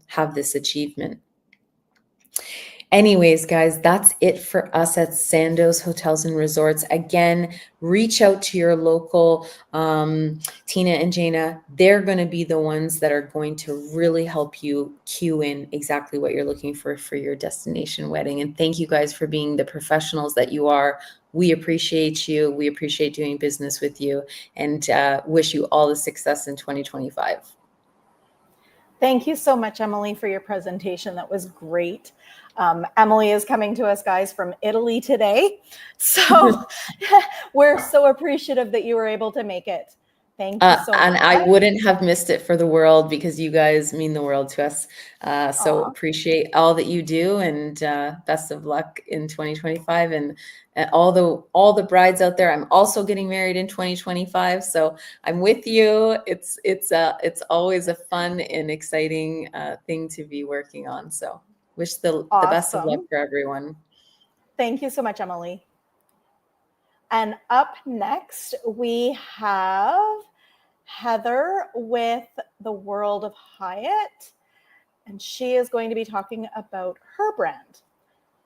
have this achievement. Anyways, guys, that's it for us at Sandos Hotels and Resorts. Again, reach out to your local Tina and Jana. They're going to be the ones that are going to really help you cue in exactly what you're looking for your destination wedding. And thank you guys for being the professionals that you are. We appreciate you. We appreciate doing business with you, and wish you all the success in 2025.
Thank you so much, Emily, for your presentation. That was great. Emily is coming to us, guys, from Italy today. So we're so appreciative that you were able to make it. Thank you so much.
And I wouldn't have missed it for the world, because you guys mean the world to us. So appreciate all that you do, and best of luck in 2025. And all the brides out there, I'm also getting married in 2025. So I'm with you. It's always a fun and exciting thing to be working on. So Wish the best of luck
Awesome.
for everyone.
Thank you so much, Emily. And up next, we have Heather with the World of Hyatt, and she is going to be talking about her brand.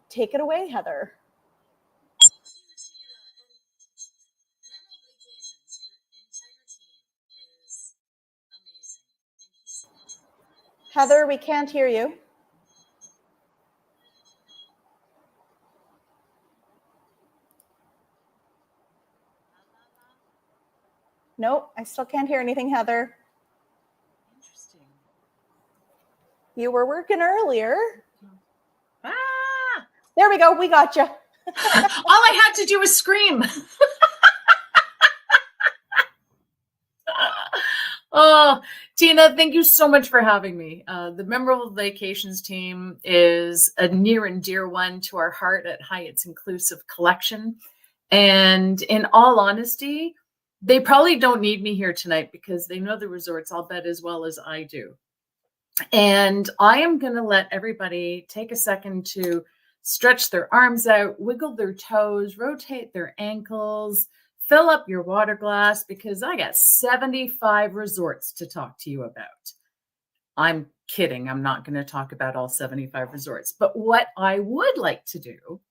Take it away, Heather. Heather, we can't hear you. Nope, I still can't hear anything, Heather.
Interesting.
You were working earlier.
Ah!
There we go. We got you.
All I had to do was scream. Oh, Tina, thank you so much for having me. The Memorable Vacations team is a near and dear one to our heart at Hyatt's Inclusive Collection. And in all honesty, they probably don't need me here tonight because they know the resorts, I'll bet, as well as I do. And I am going to let everybody take a second to stretch their arms out, wiggle their toes, rotate their ankles, fill up your water glass, because I got 75 resorts to talk to you about. I'm kidding. I'm not going to talk about all 75 resorts. But what I would like to do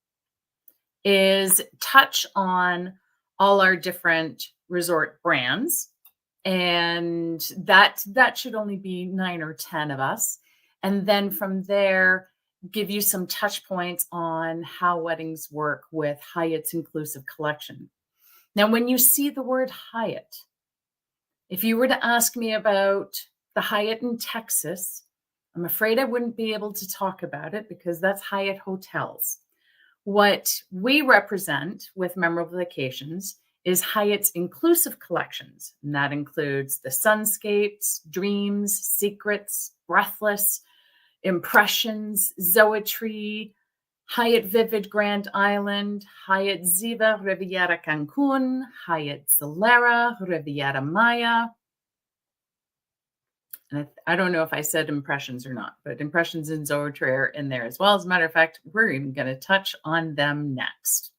is touch on all our different resort brands. And that should only be 9 or 10 of us. And then from there, give you some touch points on how weddings work with Hyatt's Inclusive Collection. Now, when you see the word Hyatt, if you were to ask me about the Hyatt in Texas, I'm afraid I wouldn't be able to talk about it because that's Hyatt Hotels. What we represent with Memorable Vacations is Hyatt's inclusive collections. And that includes the Sunscapes, Dreams, Secrets, Breathless, Impressions, Zoetry, Hyatt Vivid Grand Island, Hyatt Ziva Riviera Cancun, Hyatt Solera, Riviera Maya. And I don't know if I said Impressions or not, but Impressions and Zoetry are in there as well. As a matter of fact, we're even going to touch on them next.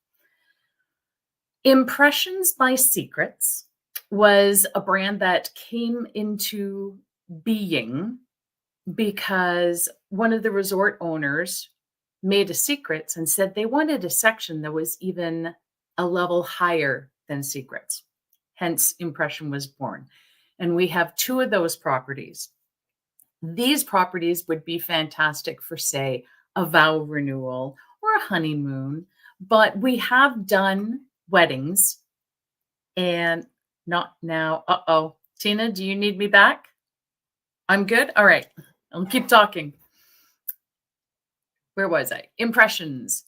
Impressions by Secrets was a brand that came into being because one of the resort owners made a Secrets and said they wanted a section that was even a level higher than Secrets. Hence, Impression was born. And we have 2 of those properties. These properties would be fantastic for, say, a vow renewal or a honeymoon, but we have done weddings and not now. Uh-oh. Tina, do you need me back? I'm good? All right. I'll keep talking. Where was I? Impressions.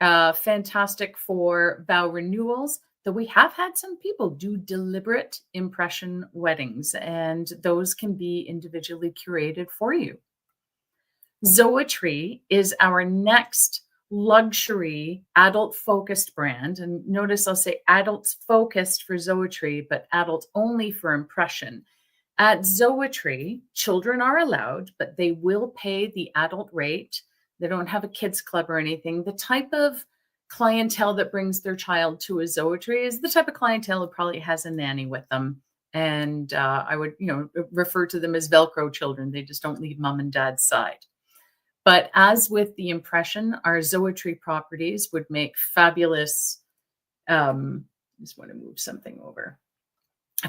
Fantastic for vow renewals, though we have had some people do deliberate impression weddings, and those can be individually curated for you. Zoetry is our next luxury adult-focused brand. And notice I'll say adults-focused for Zoetry, but adult only for Impression. At Zoetry, children are allowed, but they will pay the adult rate. They don't have a kids club or anything. The type of clientele that brings their child to a Zoetry is the type of clientele who probably has a nanny with them. And I would, refer to them as Velcro children. They just don't leave mom and dad's side. But as with the Impression, our Zoetry properties would make fabulous, just want to move something over.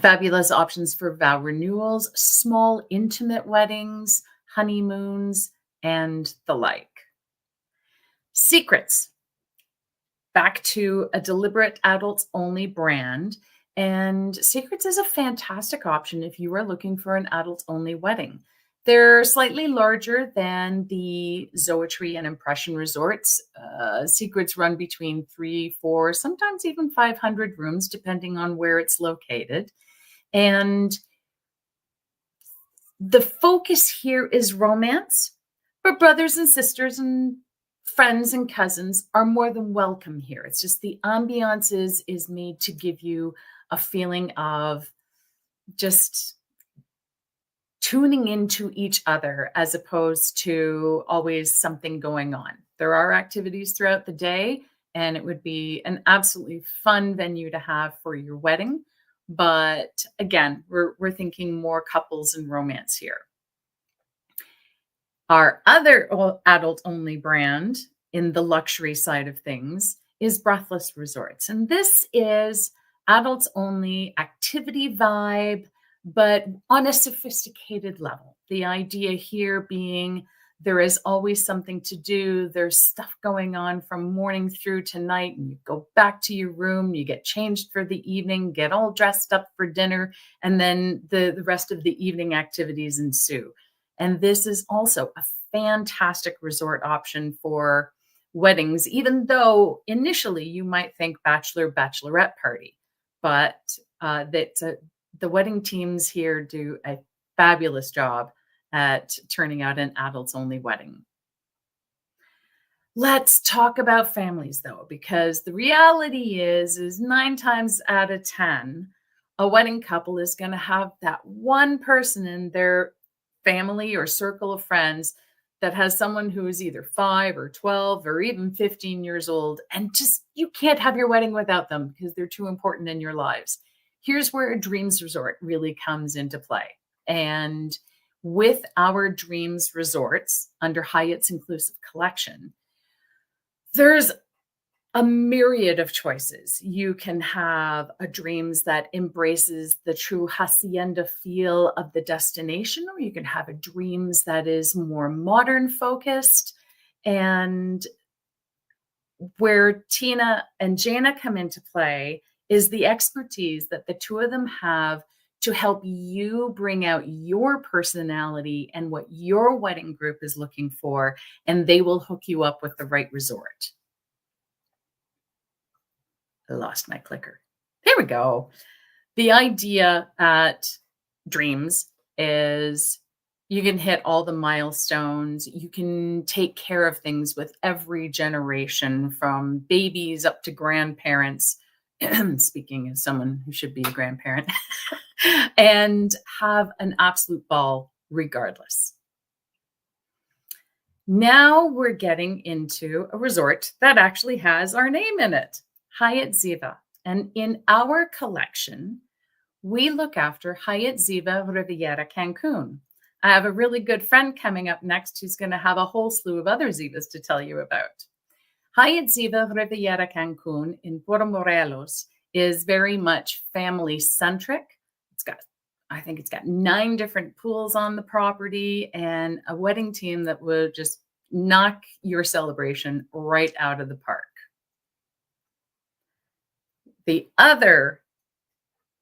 Fabulous options for vow renewals, small intimate weddings, honeymoons, and the like. Secrets. Back to a deliberate adults only brand. And Secrets is a fantastic option if you are looking for an adults only wedding. They're slightly larger than the Zoetry and Impression resorts. Secrets run between 3, 4, sometimes even 500 rooms, depending on where it's located. And the focus here is romance, but brothers and sisters and friends and cousins are more than welcome here. It's just the ambiance is made to give you a feeling of just tuning into each other as opposed to always something going on. There are activities throughout the day, and it would be an absolutely fun venue to have for your wedding. But again, we're thinking more couples and romance here. Our other adult-only brand in the luxury side of things is Breathless Resorts. And this is adults-only activity vibe, but on a sophisticated level. The idea here being there is always something to do. There's stuff going on from morning through to night, and you go back to your room, you get changed for the evening, get all dressed up for dinner, and then the rest of the evening activities ensue. And this is also a fantastic resort option for weddings, even though initially you might think bachelor, bachelorette party, but the wedding teams here do a fabulous job at turning out an adults-only wedding. Let's talk about families, though, because the reality is 9 times out of 10, a wedding couple is going to have that one person in their family or circle of friends that has someone who is either 5 or 12 or even 15 years old, and just you can't have your wedding without them because they're too important in your lives. Here's where a Dreams Resort really comes into play. And with our Dreams Resorts under Hyatt's Inclusive Collection, there's a myriad of choices. You can have a Dreams that embraces the true hacienda feel of the destination, or you can have a Dreams that is more modern focused. And where Tina and Jana come into play is the expertise that the two of them have to help you bring out your personality and what your wedding group is looking for, and they will hook you up with the right resort. I lost my clicker. There we go. The idea at Dreams is you can hit all the milestones. You can take care of things with every generation, from babies up to grandparents. Speaking as someone who should be a grandparent, and have an absolute ball regardless. Now we're getting into a resort that actually has our name in it, Hyatt Ziva. And in our collection, we look after Hyatt Ziva Riviera Cancun. I have a really good friend coming up next who's going to have a whole slew of other Zivas to tell you about. Hyatt Ziva Riviera Cancun in Puerto Morelos is very much family-centric. I think it's got 9 different pools on the property and a wedding team that would just knock your celebration right out of the park. The other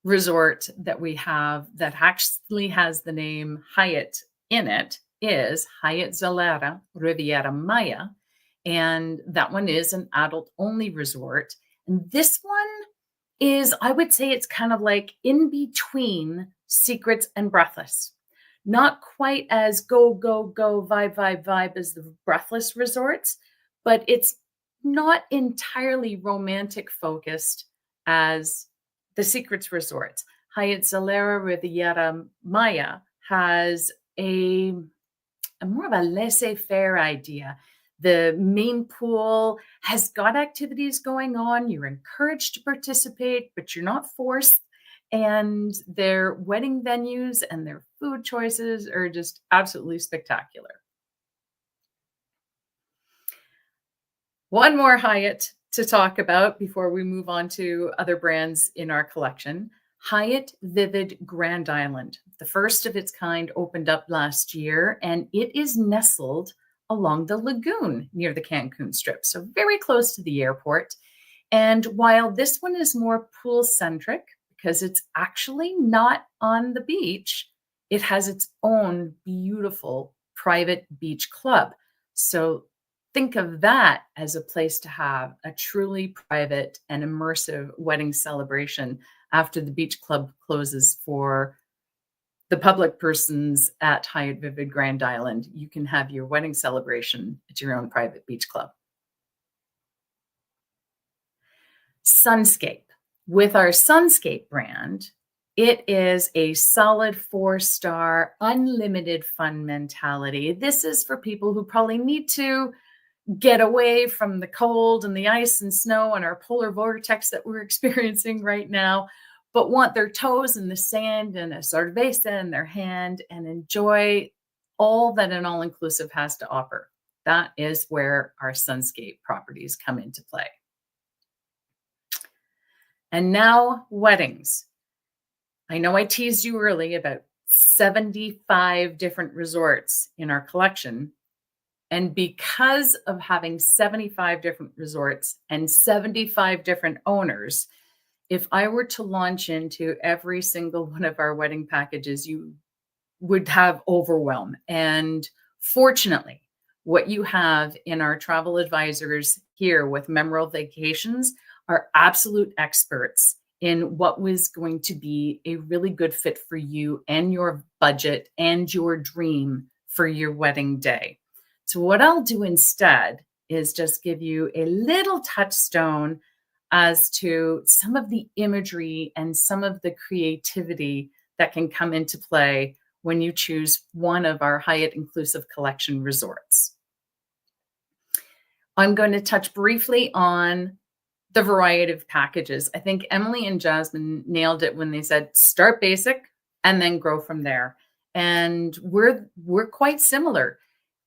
resort that we have that actually has the name Hyatt in it is Hyatt Zilara Riviera Maya. And that one is an adult-only resort. And this one is, I would say it's kind of like in between Secrets and Breathless. Not quite as go, go, go, vibe as the Breathless resorts, but it's not entirely romantic focused as the Secrets resorts. Hyatt Zilara Riviera Maya has a more of a laissez-faire idea. The main pool has got activities going on. You're encouraged to participate, but you're not forced. And their wedding venues and their food choices are just absolutely spectacular. One more Hyatt to talk about before we move on to other brands in our collection. Hyatt Vivid Grand Island. The first of its kind opened up last year, and it is nestled along the lagoon near the Cancun Strip, so very close to the airport. And while this one is more pool-centric, because it's actually not on the beach, it has its own beautiful private beach club. So think of that as a place to have a truly private and immersive wedding celebration after the beach club closes for the public persons at Hyatt Vivid Grand Island. You can have your wedding celebration at your own private beach club. Sunscape. With our Sunscape brand, It is a solid 4-star, unlimited fun mentality. This is for people who probably need to get away from the cold and the ice and snow and our polar vortex that we're experiencing right now, but want their toes in the sand and a cerveza in their hand and enjoy all that an all-inclusive has to offer. That is where our Sunscape properties come into play. And now weddings. I know I teased you early about 75 different resorts in our collection. And because of having 75 different resorts and 75 different owners, if I were to launch into every single one of our wedding packages, you would have overwhelm. And fortunately, what you have in our travel advisors here with Memorable Vacations are absolute experts in what was going to be a really good fit for you and your budget and your dream for your wedding day. So what I'll do instead is just give you a little touchstone as to some of the imagery and some of the creativity that can come into play when you choose one of our Hyatt Inclusive Collection resorts. I'm going to touch briefly on the variety of packages. I think Emily and Jasmine nailed it when they said start basic and then grow from there. And we're quite similar.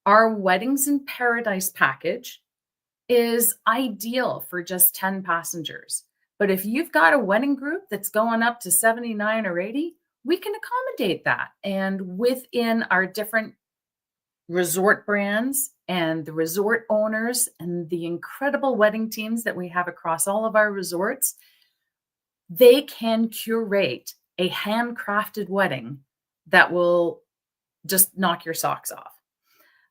Our Weddings in Paradise package is ideal for just 10 passengers. But if you've got a wedding group that's going up to 79 or 80, we can accommodate that. And within our different resort brands and the resort owners and the incredible wedding teams that we have across all of our resorts, they can curate a handcrafted wedding that will just knock your socks off.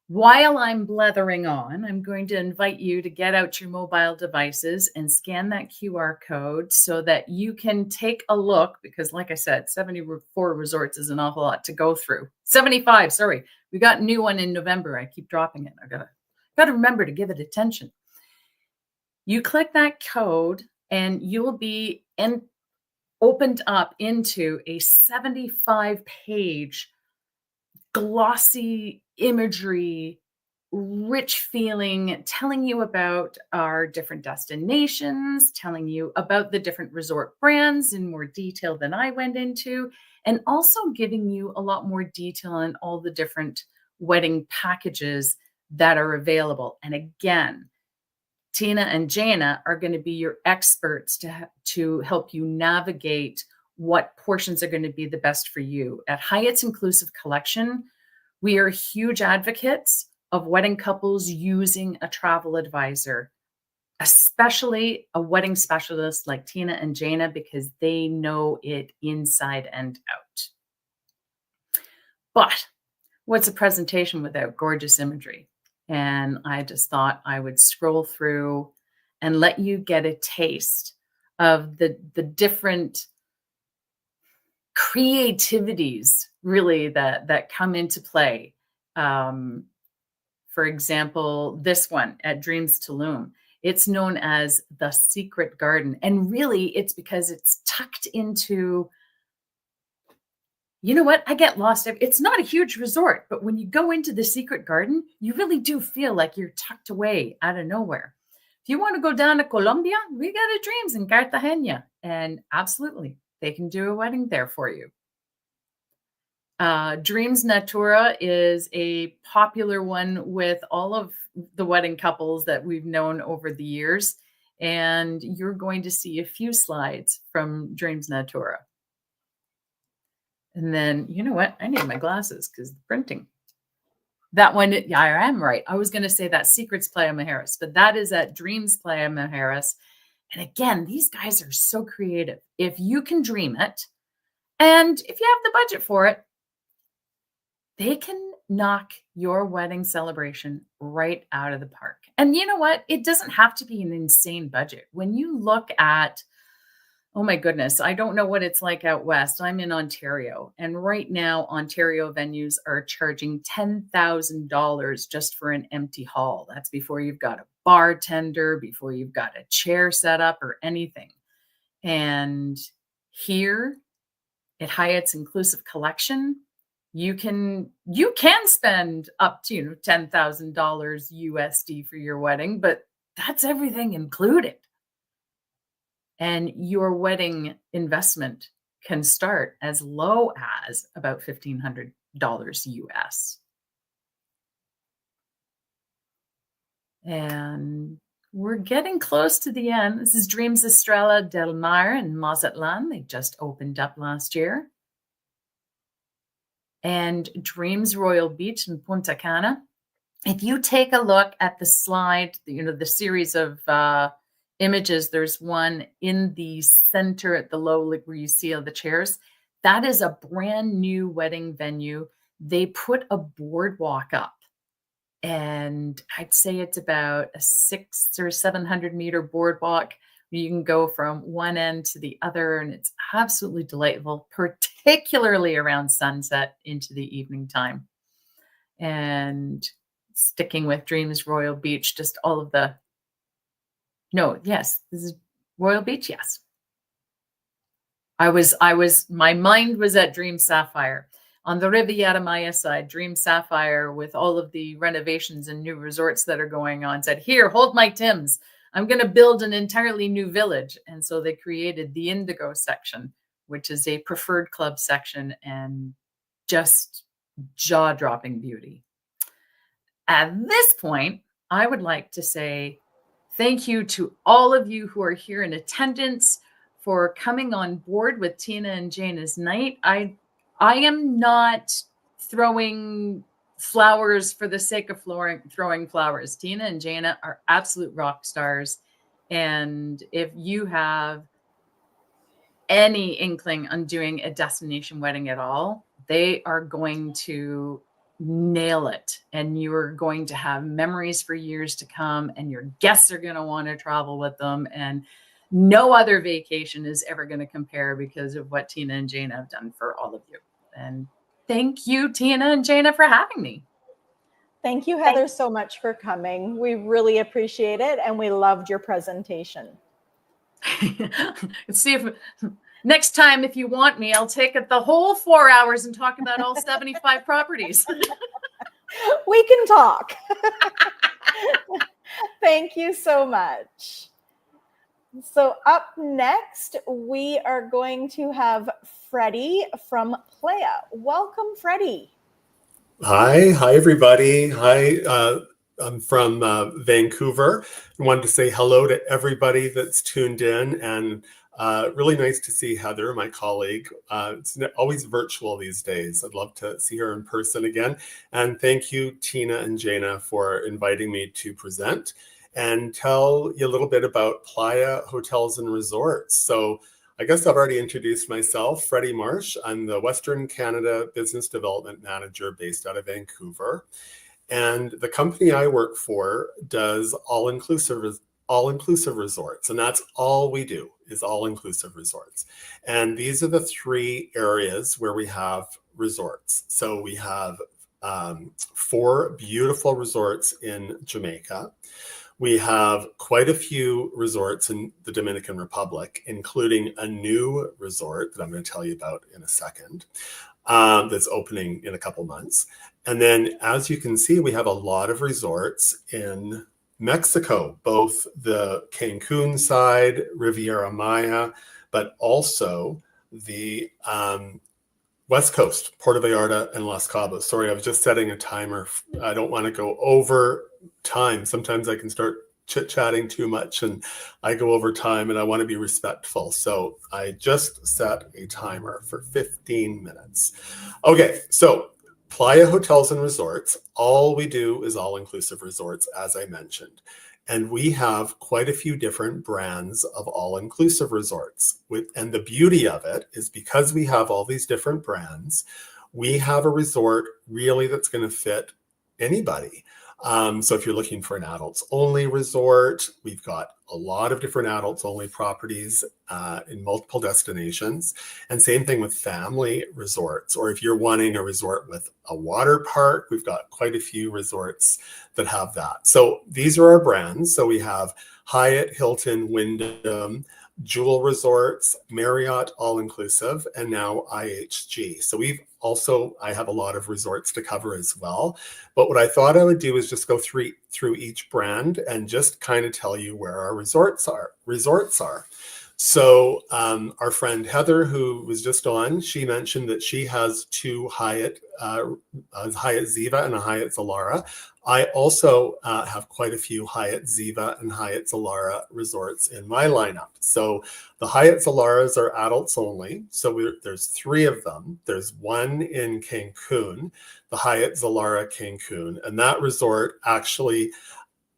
While I'm blethering on, I'm going to invite you to get out your mobile devices and scan that QR code so that you can take a look, because like I said, 74 resorts is an awful lot to go through. 75, sorry. We got a new one in November. I keep dropping it. I gotta remember to give it attention. You click that code and you will be opened up into a 75-page glossy imagery, rich feeling, telling you about our different destinations, telling you about the different resort brands in more detail than I went into, and also giving you a lot more detail on all the different wedding packages that are available. And again, Tina and Jana are going to be your experts to help you navigate what portions are going to be the best for you. At Hyatt's Inclusive Collection, we are huge advocates of wedding couples using a travel advisor, especially a wedding specialist like Tina and Jana, because they know it inside and out. But what's a presentation without gorgeous imagery? And I just thought I would scroll through and let you get a taste of the different creativities really that come into play. For example, this one at Dreams Tulum, it's known as the Secret Garden. And really it's because it's tucked into, you know what? I get lost. It's not a huge resort, but when you go into the Secret Garden, you really do feel like you're tucked away out of nowhere. If you want to go down to Colombia, we got a Dreams in Cartagena, and absolutely, they can do a wedding there for you. Dreams Natura is a popular one with all of the wedding couples that we've known over the years, and you're going to see a few slides from Dreams Natura. And then, you know what? I need my glasses because the printing. That one, yeah, I am right. I was going to say that Secrets Playa Mujeres, but that is at Dreams Playa Mujeres. And again, these guys are so creative. If you can dream it, and if you have the budget for it, they can knock your wedding celebration right out of the park. And you know what? It doesn't have to be an insane budget. When you look at, oh my goodness, I don't know what it's like out west. I'm in Ontario. And right now, Ontario venues are charging $10,000 just for an empty hall. That's before you've got a bartender, before you've got a chair set up or anything. And here, at Hyatt's Inclusive Collection, you can spend up to $10,000 USD for your wedding, but that's everything included. And your wedding investment can start as low as about $1,500 US. And we're getting close to the end. This is Dreams Estrella del Mar in Mazatlan. They just opened up last year. And Dreams Royal Beach in Punta Cana. If you take a look at the slide, the series of images, there's one in the center at the low, where you see all the chairs. That is a brand new wedding venue. They put a boardwalk up, and I'd say it's about a 600 or 700 meter boardwalk. You can go from one end to the other, and it's absolutely delightful, particularly around sunset into the evening time. And sticking with Dreams Royal Beach, just all of the, this is Royal Beach, yes. My mind was at Dream Sapphire. On the Riviera Maya side, Dream Sapphire, with all of the renovations and new resorts that are going on, said, here, hold my Tims. I'm going to build an entirely new village. And so they created the Indigo section, which is a preferred club section, and just jaw-dropping beauty. At this point, I would like to say thank you to all of you who are here in attendance for coming on board with Tina and Jana's night. I am not throwing flowers for the sake of throwing flowers. Tina and Jana are absolute rock stars. And if you have any inkling on doing a destination wedding at all, they are going to nail it. And you're going to have memories for years to come, and your guests are going to want to travel with them. And no other vacation is ever going to compare because of what Tina and Jana have done for all of you. And thank you, Tina and Jana, for having me.
Thank you, Heather, so much for coming. We really appreciate it, and we loved your presentation.
Let's see if next time, if you want me, I'll take it the whole 4 hours and talk about all 75 properties.
We can talk. Thank you so much. So up next, we are going to have Freddie from Playa. Welcome, Freddie.
Hi everybody. Hi, I'm from Vancouver. I wanted to say hello to everybody that's tuned in, and really nice to see Heather, my colleague. It's always virtual these days. I'd love to see her in person again. And thank you, Tina and Jana, for inviting me to present and tell you a little bit about Playa Hotels and Resorts. So I guess I've already introduced myself, Freddie Marsh. I'm the Western Canada Business Development Manager based out of Vancouver. And the company I work for does all-inclusive resorts. And that's all we do, is all-inclusive resorts. And these are the three areas where we have resorts. So we have 4 beautiful resorts in Jamaica. We have quite a few resorts in the Dominican Republic, including a new resort that I'm going to tell you about in a second, that's opening in a couple months. And then, as you can see, we have a lot of resorts in Mexico, both the Cancun side, Riviera Maya, but also the West Coast, Puerto Vallarta and Los Cabos. Sorry, I was just setting a timer. I don't want to go over time. Sometimes I can start chit-chatting too much and I go over time, and I want to be respectful. So I just set a timer for 15 minutes. Okay, so Playa Hotels and Resorts, all we do is all-inclusive resorts, as I mentioned. And we have quite a few different brands of all-inclusive resorts. And the beauty of it is, because we have all these different brands, we have a resort really that's going to fit anybody. So if you're looking for an adults only resort, we've got a lot of different adults only properties in multiple destinations. And same thing with family resorts. Or if you're wanting a resort with a water park, we've got quite a few resorts that have that. So these are our brands. So we have Hyatt, Hilton, Wyndham, Jewel Resorts, Marriott all-inclusive, and now IHG. So I have a lot of resorts to cover as well. But what I thought I would do is just go through each brand and just kind of tell you where our resorts are. So our friend Heather, who was just on, she mentioned that she has two Hyatt Ziva and a Hyatt Zilara. I also have quite a few Hyatt Ziva and Hyatt Zilara resorts in my lineup. So the Hyatt Zilaras are adults only. So there's three of them. There's one in Cancun, the Hyatt Zilara Cancun, and that resort actually,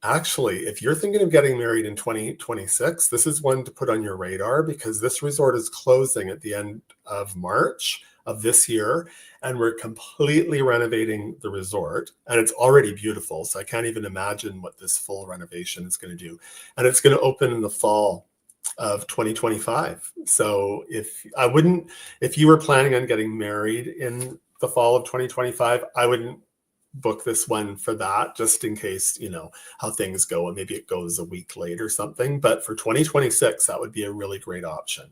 if you're thinking of getting married in 2026, this is one to put on your radar, because this resort is closing at the end of March of this year, and we're completely renovating the resort, and it's already beautiful. So I can't even imagine what this full renovation is going to do. And it's going to open in the fall of 2025. So if you were planning on getting married in the fall of 2025, I wouldn't book this one for that, just in case, how things go, and maybe it goes a week late or something. But for 2026, that would be a really great option.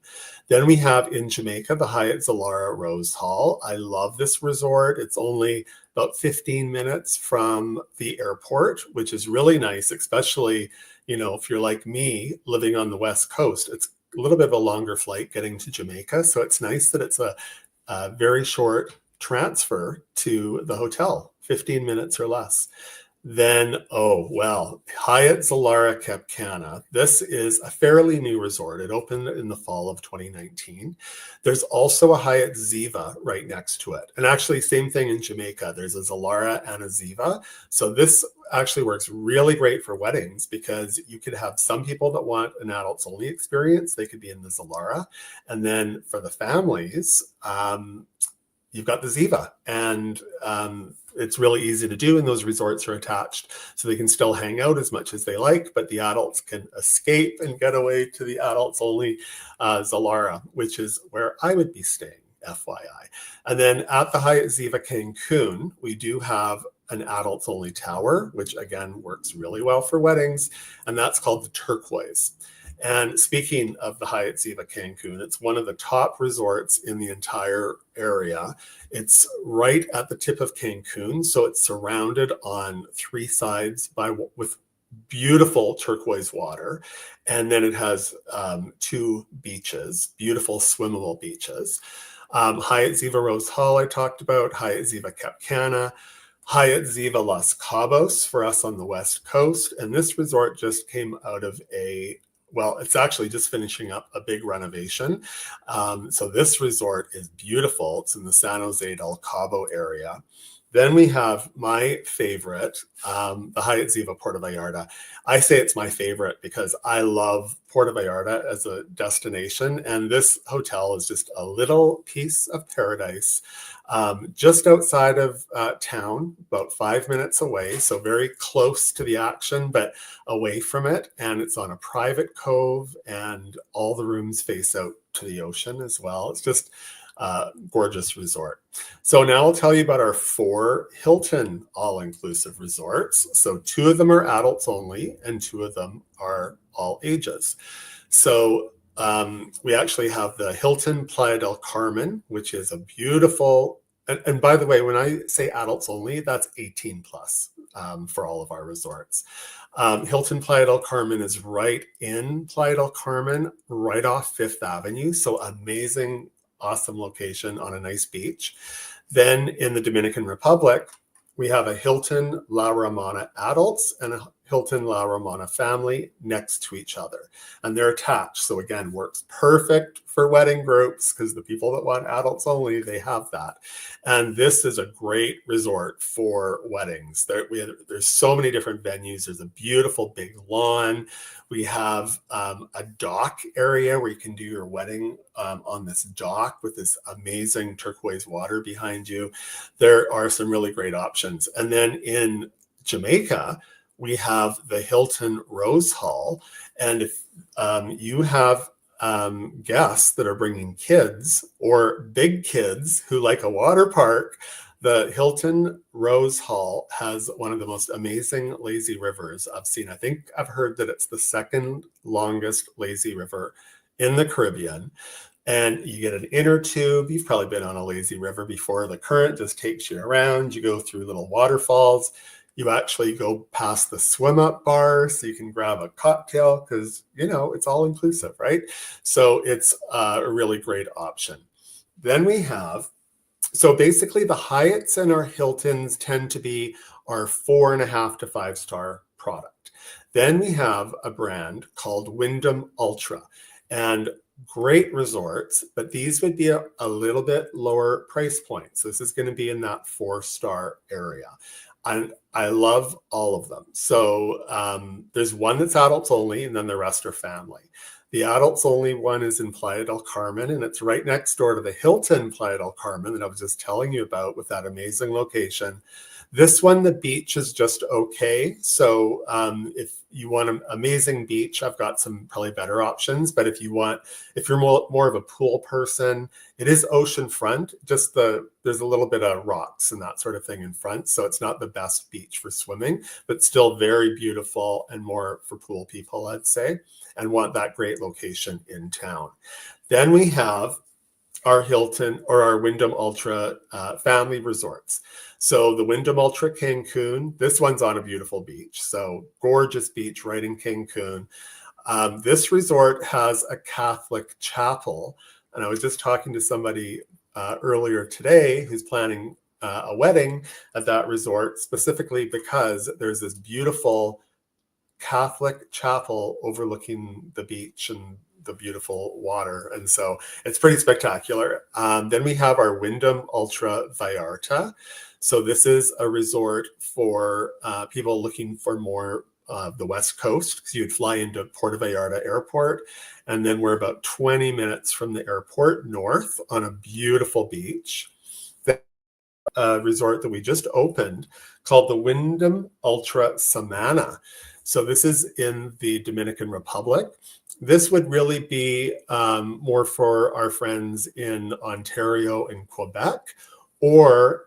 Then we have in Jamaica, the Hyatt Zilara Rose Hall. I love this resort. It's only about 15 minutes from the airport, which is really nice, especially, if you're like me living on the West Coast. It's a little bit of a longer flight getting to Jamaica. So it's nice that it's a very short transfer to the hotel, 15 minutes or less. Then, Hyatt Zilara Cap Cana. This is a fairly new resort. It opened in the fall of 2019. There's also a Hyatt Ziva right next to it. And actually, same thing in Jamaica. There's a Zilara and a Ziva. So this actually works really great for weddings, because you could have some people that want an adults only experience. They could be in the Zilara. And then for the families, you've got the Ziva, and it's really easy to do, and those resorts are attached, so they can still hang out as much as they like, but the adults can escape and get away to the adults only Zilara, which is where I would be staying, FYI. And then at the Hyatt Ziva Cancun, we do have an adults only tower, which again works really well for weddings, and that's called the Turquoise. And speaking of the Hyatt Ziva Cancun, it's one of the top resorts in the entire area. It's right at the tip of Cancun, so it's surrounded on three sides with beautiful turquoise water. And then it has two beaches, beautiful swimmable beaches. Hyatt Ziva Rose Hall I talked about, Hyatt Ziva Cap Cana, Hyatt Ziva Los Cabos for us on the West Coast. And this resort just came out of it's actually just finishing up a big renovation. So this resort is beautiful. It's in the San Jose del Cabo area. Then we have my favorite, the Hyatt Ziva Puerto Vallarta. I say it's my favorite because I love Puerto Vallarta as a destination. And this hotel is just a little piece of paradise, just outside of town, about 5 minutes away. So very close to the action, but away from it. And it's on a private cove, and all the rooms face out to the ocean as well. It's just gorgeous resort. So now I'll tell you about our 4 Hilton all-inclusive resorts. So 2 of them are adults only, and 2 of them are all ages. So we actually have the Hilton Playa del Carmen, which is a beautiful, and by the way, when I say adults only, that's 18 plus for all of our resorts. Hilton Playa del Carmen is right in Playa del Carmen, right off 5th Avenue. So amazing, awesome location on a nice beach. Then in the Dominican Republic, we have a Hilton La Romana adults and a Hilton La Romana family next to each other, and they're attached. So again, works perfect for wedding groups, because the people that want adults only, they have that. And this is a great resort for weddings. There's so many different venues. There's a beautiful big lawn. We have a dock area where you can do your wedding on this dock with this amazing turquoise water behind you. There are some really great options. And then in Jamaica, we have the Hilton Rose Hall. And if you have guests that are bringing kids or big kids who like a water park, the Hilton Rose Hall has one of the most amazing lazy rivers I've seen. I think I've heard that it's the second longest lazy river in the Caribbean. And you get an inner tube. You've probably been on a lazy river before. The current just takes you around. You go through little waterfalls. You actually go past the swim up bar so you can grab a cocktail because, it's all inclusive, right? So it's a really great option. Then we have, so basically the Hyatts and our Hiltons tend to be our 4.5 to 5-star product. Then we have a brand called Wyndham Ultra, and great resorts, but these would be a little bit lower price points. This is going to be in that 4-star area. And I love all of them. So there's one that's adults only, and then the rest are family. The adults only one is in Playa del Carmen, and it's right next door to the Hilton Playa del Carmen that I was just telling you about with that amazing location. This one, the beach is just okay. So if you want an amazing beach, I've got some probably better options. But if you're more of a pool person, it is oceanfront. Just there's a little bit of rocks and that sort of thing in front. So it's not the best beach for swimming, but still very beautiful and more for pool people, I'd say, and want that great location in town. Then we have our Hilton or our Wyndham Ultra family resorts. So the Wyndham Ultra Cancun, this one's on a beautiful beach. So gorgeous beach right in Cancun. This resort has a Catholic chapel. And I was just talking to somebody earlier today who's planning a wedding at that resort, specifically because there's this beautiful Catholic chapel overlooking the beach and the beautiful water. And so it's pretty spectacular. Then we have our Wyndham Ultra Vallarta. So this is a resort for people looking for more the West Coast, because you'd fly into Puerto Vallarta Airport. And then we're about 20 minutes from the airport north on a beautiful beach. A resort that we just opened called the Wyndham Ultra Samana. So this is in the Dominican Republic. This would really be more for our friends in Ontario and Quebec, or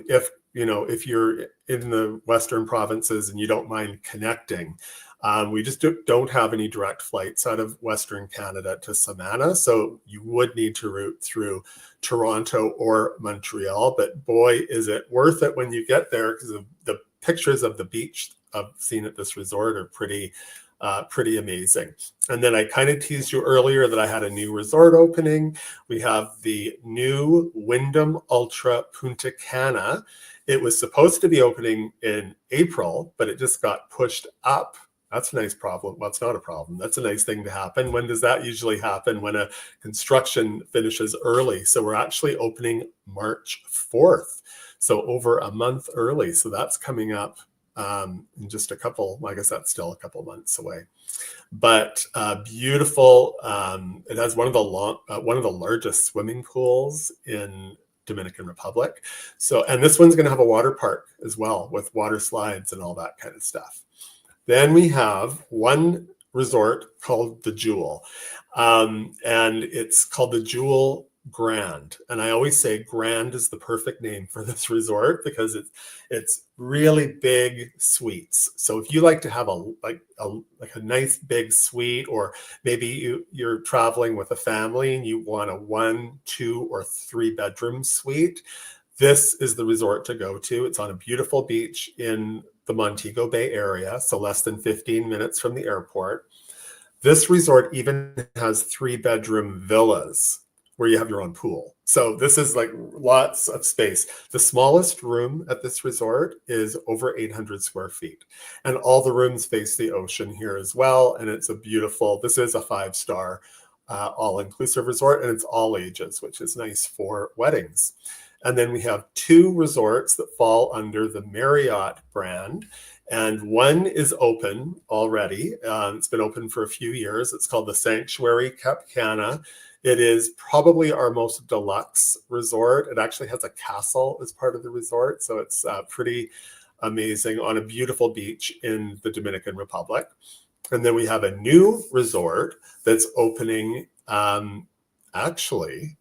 if you're in the Western provinces and you don't mind connecting. We just don't have any direct flights out of Western Canada to Samana, so you would need to route through Toronto or Montreal. But boy, is it worth it when you get there, because the pictures of the beach I've seen at this resort are pretty amazing. And then I kind of teased you earlier that I had a new resort opening. We have the new Wyndham Ultra Punta Cana. It was supposed to be opening in April, but it just got pushed up. That's a nice problem. Well, it's not a problem. That's a nice thing to happen. When does that usually happen? When a construction finishes early. So we're actually opening March 4th. So over a month early. So that's coming up in just a couple, I guess that's still a couple months away. But beautiful. It has one of the largest swimming pools in Dominican Republic. So, and this one's going to have a water park as well with water slides and all that kind of stuff. Then we have one resort called the Jewel, and it's called the Jewel Grand. And I always say Grand is the perfect name for this resort because it's really big suites. So if you like to have a nice big suite, or maybe you're traveling with a family and you want a 1, 2, or 3 bedroom suite, this is the resort to go to. It's on a beautiful beach in the Montego Bay area, so less than 15 minutes from the airport. This resort even has 3-bedroom villas where you have your own pool. So this is like lots of space. The smallest room at this resort is over 800 square feet. And all the rooms face the ocean here as well. And it's this is a 5-star all-inclusive resort, and it's all ages, which is nice for weddings. And then we have 2 resorts that fall under the Marriott brand. And one is open already. It's been open for a few years. It's called the Sanctuary Cap Cana. It is probably our most deluxe resort. It actually has a castle as part of the resort. So it's pretty amazing on a beautiful beach in the Dominican Republic. And then we have a new resort that's opening actually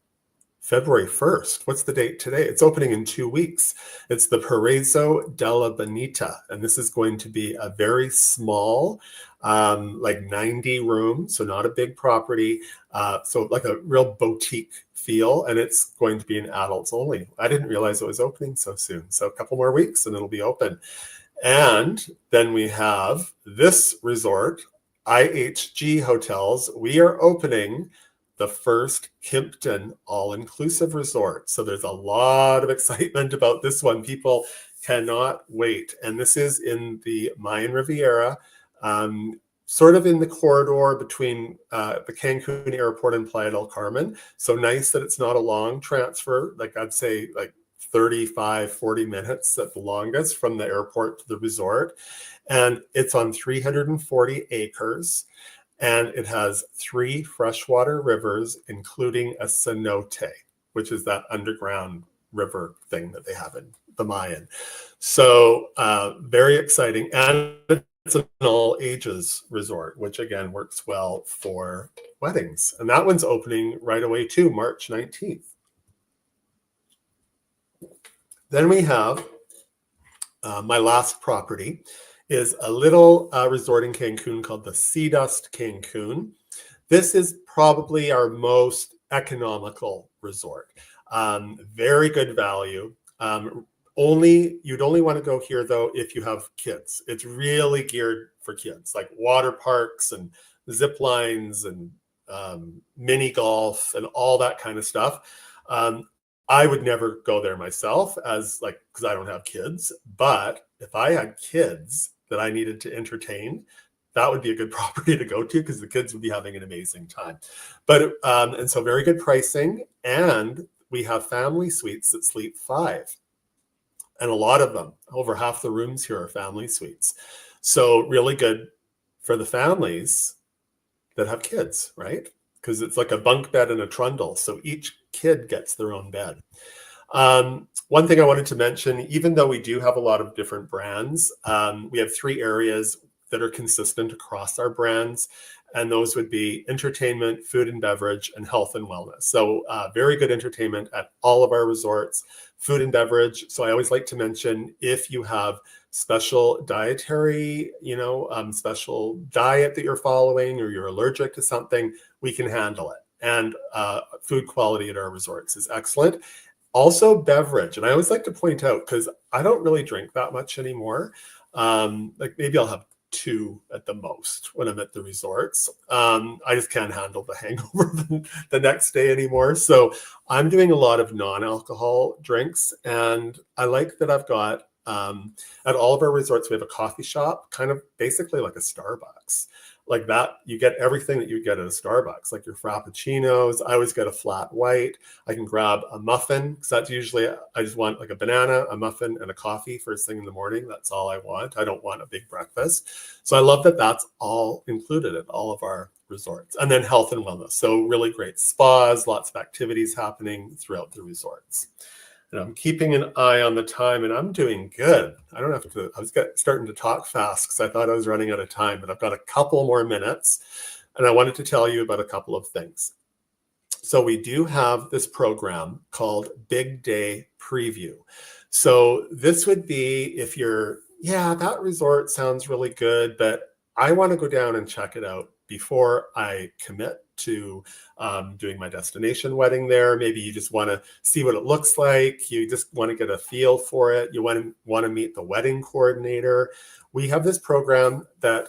February 1st. What's the date today? It's opening in 2 weeks. It's the Paraiso della Bonita, and this is going to be a very small, like 90 rooms, so not a big property, so like a real boutique feel, and it's going to be in adults only. I didn't realize it was opening so soon. So a couple more weeks and it'll be open. And then we have this resort, IHG Hotels. We are opening the first Kimpton all-inclusive resort. So there's a lot of excitement about this one. People cannot wait. And this is in the Mayan Riviera, sort of in the corridor between the Cancun airport and Playa del Carmen. So nice that it's not a long transfer. Like I'd say like 35, 40 minutes at the longest from the airport to the resort. And it's on 340 acres. And it has 3 freshwater rivers, including a cenote, which is that underground river thing that they have in the Mayan. So very exciting. And it's an all ages resort, which again works well for weddings. And that one's opening right away too, March 19th. Then we have my last property is a little resort in Cancun called the Sea Dust Cancun. This is probably our most economical resort. Very good value. You'd only want to go here though if you have kids. It's really geared for kids, like water parks and zip lines and mini golf and all that kind of stuff. I would never go there myself because I don't have kids. But if I had kids that I needed to entertain, that would be a good property to go to because the kids would be having an amazing time. But and so very good pricing, and we have family suites that sleep 5, and a lot of them, over half the rooms here are family suites. So really good for the families that have kids, right? Because it's like a bunk bed and a trundle, so each kid gets their own bed. One thing I wanted to mention, even though we do have a lot of different brands, we have 3 areas that are consistent across our brands, and those would be entertainment, food and beverage, and health and wellness. So very good entertainment at all of our resorts, food and beverage. So I always like to mention if you have special dietary, special diet that you're following or you're allergic to something, we can handle it. And food quality at our resorts is excellent. Also beverage. And I always like to point out, because I don't really drink that much anymore. Like maybe I'll have 2 at the most when I'm at the resorts. I just can't handle the hangover the next day anymore. So I'm doing a lot of non-alcohol drinks. And I like that I've got, at all of our resorts, we have a coffee shop, kind of basically like a Starbucks. Like that, you get everything that you get at a Starbucks, like your frappuccinos. I always get a flat white. I can grab a muffin, because that's usually, I just want like a banana, a muffin, and a coffee first thing in the morning. That's all I want. I don't want a big breakfast. So I love that that's all included at all of our resorts. And then health and wellness. So really great spas, lots of activities happening throughout the resorts. And I'm keeping an eye on the time, and I'm doing good. I don't have to, I was starting to talk fast because I thought I was running out of time, but I've got a couple more minutes, and I wanted to tell you about a couple of things. So we do have this program called Big Day Preview. So this would be if you're, that resort sounds really good, but I want to go down and check it out before I commit to doing my destination wedding there. Maybe you just want to see what it looks like. You just want to get a feel for it. You want to meet the wedding coordinator. We have this program that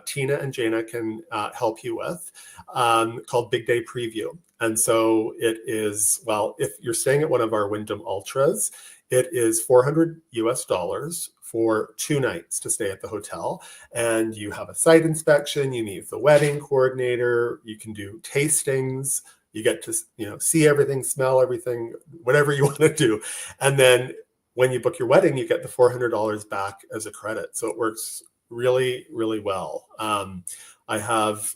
Tina and Jana can help you with called Big Day Preview. And so it is, well, if you're staying at one of our Wyndham Ultras, it is $400 for 2 nights to stay at the hotel. And you have a site inspection, you meet the wedding coordinator, you can do tastings, you get to see everything, smell everything, whatever you want to do. And then when you book your wedding, you get the $400 back as a credit. So it works really, really well. I have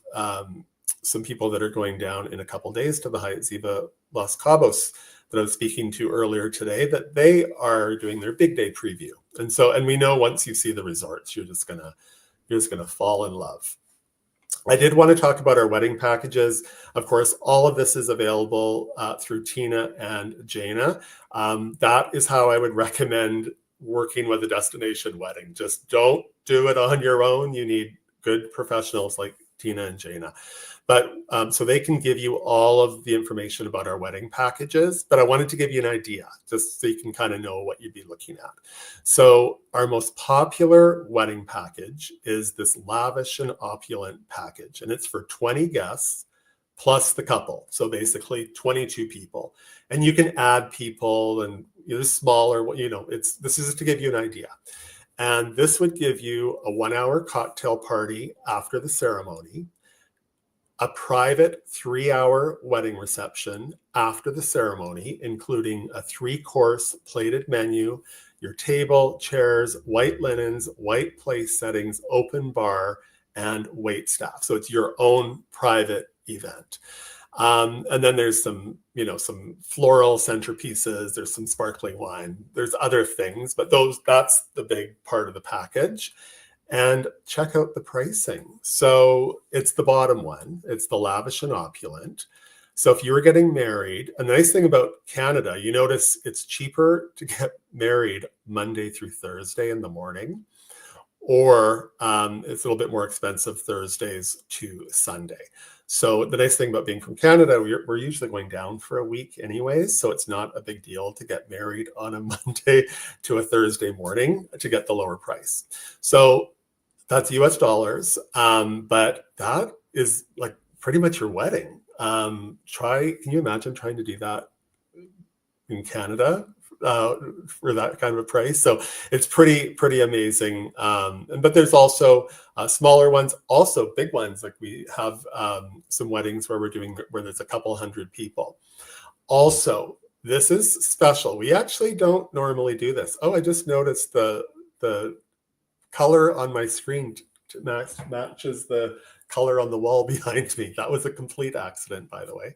some people that are going down in a couple days to the Hyatt Ziva Los Cabos that I was speaking to earlier today, that they are doing their Big Day Preview. And we know once you see the resorts, you're just gonna fall in love. I did want to talk about our wedding packages. Of course, all of this is available through Tina and Jana. That is how I would recommend working with a destination wedding. Just don't do it on your own. You need good professionals like Tina and Jana. But so they can give you all of the information about our wedding packages. But I wanted to give you an idea, just so you can kind of know what you'd be looking at. So our most popular wedding package is this lavish and opulent package, and it's for 20 guests plus the couple. So basically 22 people. And you can add people and smaller, this is to give you an idea. And this would give you a 1-hour cocktail party after the ceremony, a private 3-hour wedding reception after the ceremony, including a 3-course plated menu, your table, chairs, white linens, white place settings, open bar, and wait staff. So it's your own private event. And then there's some floral centerpieces, there's some sparkling wine, there's other things, but that's the big part of the package. And check out the pricing. So it's the bottom one. It's the lavish and opulent. So if you were getting married, a nice thing about Canada, you notice it's cheaper to get married Monday through Thursday in the morning, or it's a little bit more expensive Thursdays to Sunday. So the nice thing about being from Canada, we're usually going down for a week anyways, so it's not a big deal to get married on a Monday to a Thursday morning to get the lower price. So that's US dollars, but that is like pretty much your wedding. Can you imagine trying to do that in Canada for that kind of a price? So it's pretty amazing. But there's also smaller ones, also big ones. Like we have some weddings where there's a couple hundred people. Also, this is special. We actually don't normally do this. Oh, I just noticed the color on my screen matches the color on the wall behind me. That was a complete accident, by the way.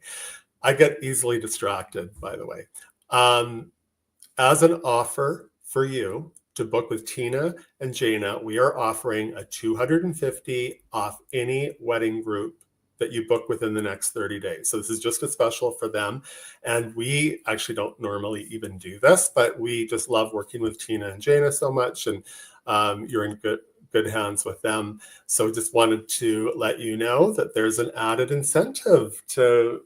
I get easily distracted, by the way. As an offer for you to book with Tina and Jana, we are offering a $250 off any wedding group that you book within the next 30 days. So this is just a special for them. And we actually don't normally even do this, but we just love working with Tina and Jana so much. And you're in good hands with them. So just wanted to let you know that there's an added incentive to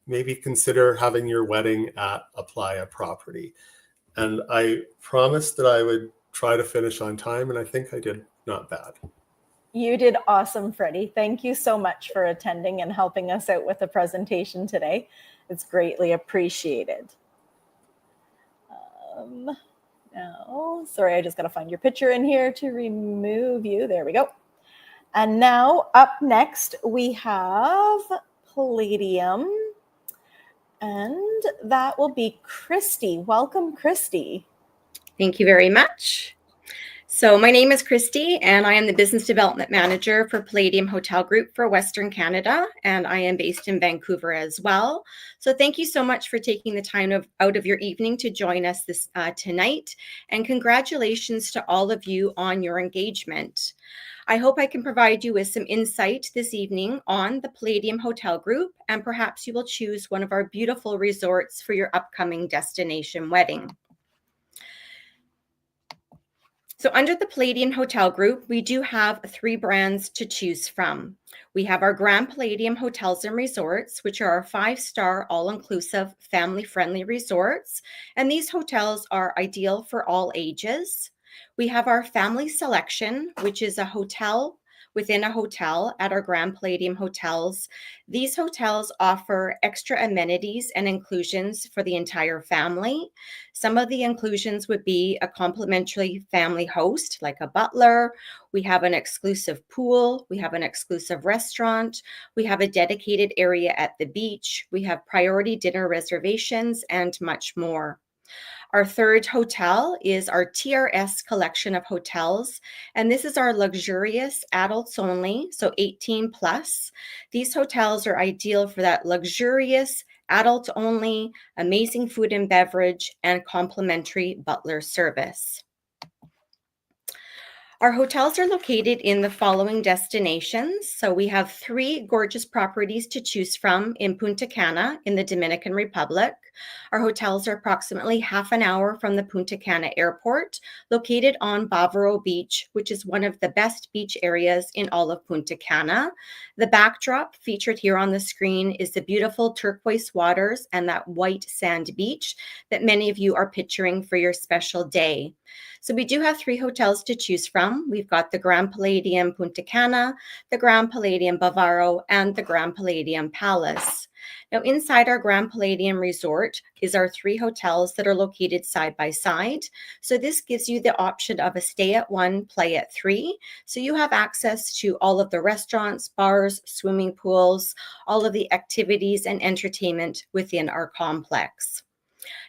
maybe consider having your wedding at a Playa property. And I promised that I would try to finish on time, and I think I did not bad.
You did awesome, Freddie. Thank you so much for attending and helping us out with the presentation today. It's greatly appreciated. Now, sorry, I just got to find your picture in here to remove you. There we go. And now up next, we have Palladium. And that will be Christy. Welcome, Christy.
Thank you very much. So my name is Christy, and I am the Business Development Manager for Palladium Hotel Group for Western Canada, and I am based in Vancouver as well. So thank you so much for taking the time out of your evening to join us tonight, and congratulations to all of you on your engagement. I hope I can provide you with some insight this evening on the Palladium Hotel Group, and perhaps you will choose one of our beautiful resorts for your upcoming destination wedding. So under the Palladium Hotel Group, we do have 3 brands to choose from. We have our Grand Palladium Hotels and Resorts, which are our 5-star all-inclusive family-friendly resorts. And these hotels are ideal for all ages. We have our Family Selection, which is a hotel within a hotel at our Grand Palladium Hotels. These hotels offer extra amenities and inclusions for the entire family. Some of the inclusions would be a complimentary family host, like a butler. We have an exclusive pool. We have an exclusive restaurant. We have a dedicated area at the beach. We have priority dinner reservations and much more. Our third hotel is our TRS collection of hotels, and this is our luxurious adults only, so 18 plus. These hotels are ideal for that luxurious adults only, amazing food and beverage, and complimentary butler service. Our hotels are located in the following destinations. So we have 3 gorgeous properties to choose from in Punta Cana in the Dominican Republic. Our hotels are approximately half an hour from the Punta Cana airport, located on Bavaro Beach, which is one of the best beach areas in all of Punta Cana. The backdrop featured here on the screen is the beautiful turquoise waters and that white sand beach that many of you are picturing for your special day. So we do have 3 hotels to choose from. We've got the Grand Palladium Punta Cana, the Grand Palladium Bavaro, and the Grand Palladium Palace. Now, inside our Grand Palladium Resort is our 3 hotels that are located side by side. So this gives you the option of a stay at 1, play at 3. So you have access to all of the restaurants, bars, swimming pools, all of the activities and entertainment within our complex.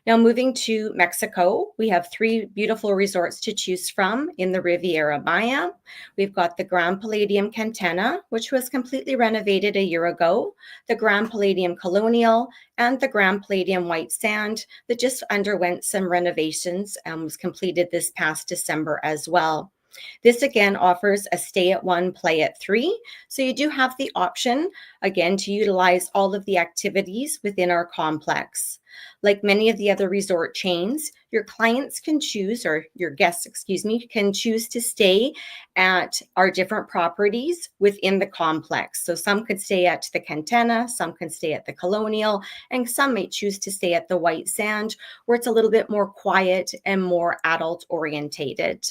Now, moving to Mexico, we have 3 beautiful resorts to choose from in the Riviera Maya. We've got the Grand Palladium Cantena, which was completely renovated a year ago, the Grand Palladium Colonial, and the Grand Palladium White Sand that just underwent some renovations and was completed this past December as well. This again offers a stay at 1, play at 3. So you do have the option, again, to utilize all of the activities within our complex. Like many of the other resort chains, your clients can choose, or your guests, can choose to stay at our different properties within the complex. So some could stay at the Cantena, some can stay at the Colonial, and some may choose to stay at the White Sand, where it's a little bit more quiet and more adult orientated.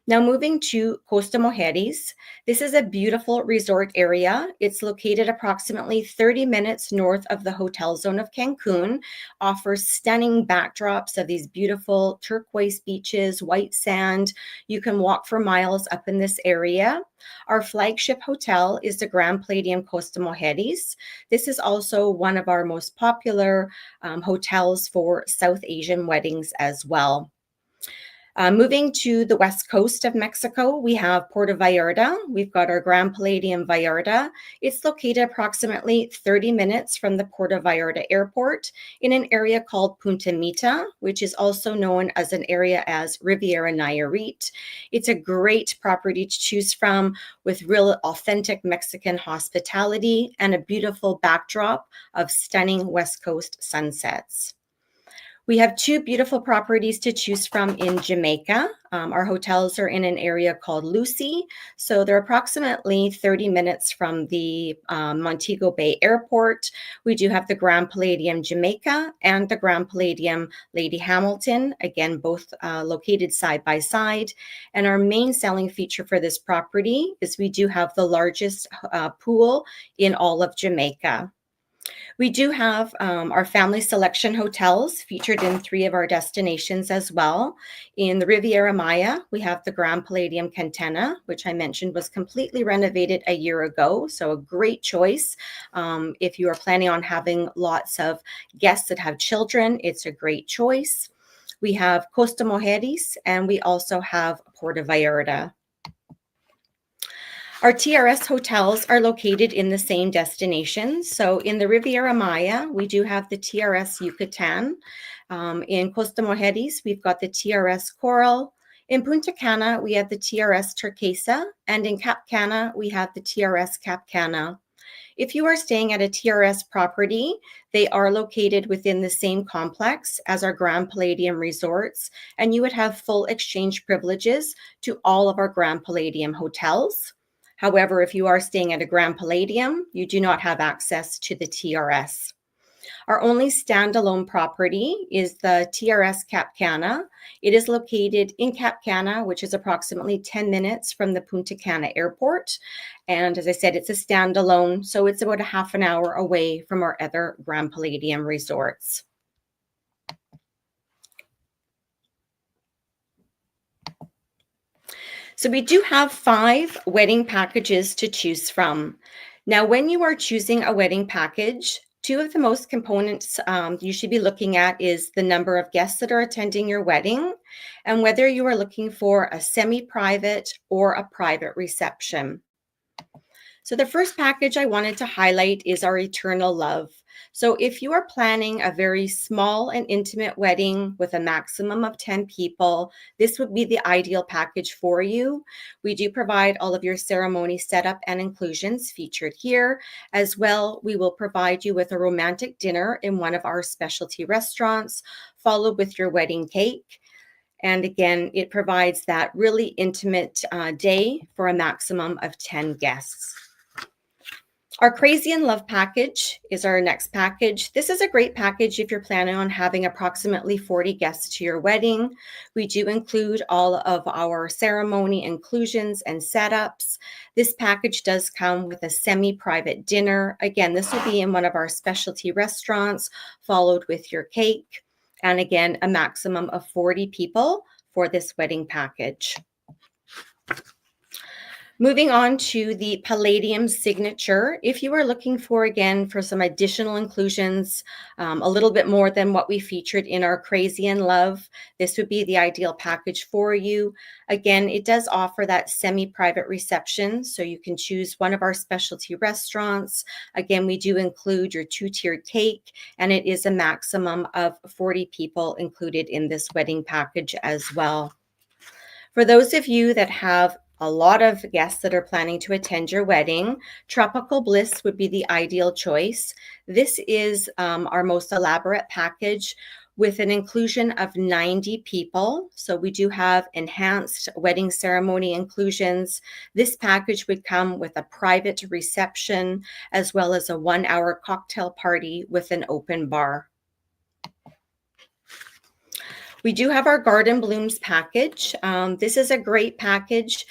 Now moving to Costa Mujeres, this is a beautiful resort area. It's located approximately 30 minutes north of the hotel zone of Cancun, offers stunning backdrops of these beautiful turquoise beaches, white sand. You can walk for miles up in this area. Our flagship hotel is the Grand Palladium Costa Mujeres. This is also one of our most popular hotels for South Asian weddings as well. Moving to the west coast of Mexico, we have Puerto Vallarta. We've got our Grand Palladium Vallarta. It's located approximately 30 minutes from the Puerto Vallarta airport in an area called Punta Mita, which is also known as an area as Riviera Nayarit. It's a great property to choose from with real authentic Mexican hospitality and a beautiful backdrop of stunning West Coast sunsets. We have 2 beautiful properties to choose from in Jamaica. Our hotels are in an area called Lucy. So they're approximately 30 minutes from the Montego Bay Airport. We do have the Grand Palladium Jamaica and the Grand Palladium Lady Hamilton, again, both located side by side. And our main selling feature for this property is we do have the largest pool in all of Jamaica. We do have our family selection hotels featured in 3 of our destinations as well. In the Riviera Maya, we have the Grand Palladium Cantena, which I mentioned was completely renovated a year ago. So a great choice. If you are planning on having lots of guests that have children, it's a great choice. We have Costa Mujeres, and we also have Puerto Vallarta. Our TRS hotels are located in the same destination. So in the Riviera Maya, we do have the TRS Yucatan. In Costa Mujeres, we've got the TRS Coral. In Punta Cana, we have the TRS Turquesa. And in Cap Cana, we have the TRS Cap Cana. If you are staying at a TRS property, they are located within the same complex as our Grand Palladium resorts, and you would have full exchange privileges to all of our Grand Palladium hotels. However, if you are staying at a Grand Palladium, you do not have access to the TRS. Our only standalone property is the TRS Cap Cana. It is located in Cap Cana, which is approximately 10 minutes from the Punta Cana airport. And as I said, it's a standalone, so it's about a half an hour away from our other Grand Palladium resorts. So we do have 5 wedding packages to choose from. Now, when you are choosing a wedding package, 2 of the most components you should be looking at is the number of guests that are attending your wedding and whether you are looking for a semi-private or a private reception. So the first package I wanted to highlight is our Eternal Love. So if you are planning a very small and intimate wedding with a maximum of 10 people, this would be the ideal package for you. We do provide all of your ceremony setup and inclusions featured here. As well, we will provide you with a romantic dinner in one of our specialty restaurants, followed with your wedding cake. And again, it provides that really intimate day for a maximum of 10 guests. Our Crazy in Love package is our next package. This is a great package if you're planning on having approximately 40 guests to your wedding. We do include all of our ceremony inclusions and setups. This package does come with a semi-private dinner. Again, this will be in one of our specialty restaurants, followed with your cake. And again, a maximum of 40 people for this wedding package. Moving on to the Palladium signature. If you are looking for, again, for some additional inclusions, a little bit more than what we featured in our Crazy in Love, this would be the ideal package for you. Again, it does offer that semi-private reception, so you can choose one of our specialty restaurants. Again, we do include your 2-tiered cake, and it is a maximum of 40 people included in this wedding package as well. For those of you that have a lot of guests that are planning to attend your wedding, Tropical Bliss would be the ideal choice. This is our most elaborate package with an inclusion of 90 people. So we do have enhanced wedding ceremony inclusions. This package would come with a private reception as well as a 1-hour cocktail party with an open bar. We do have our Garden Blooms package. This is a great package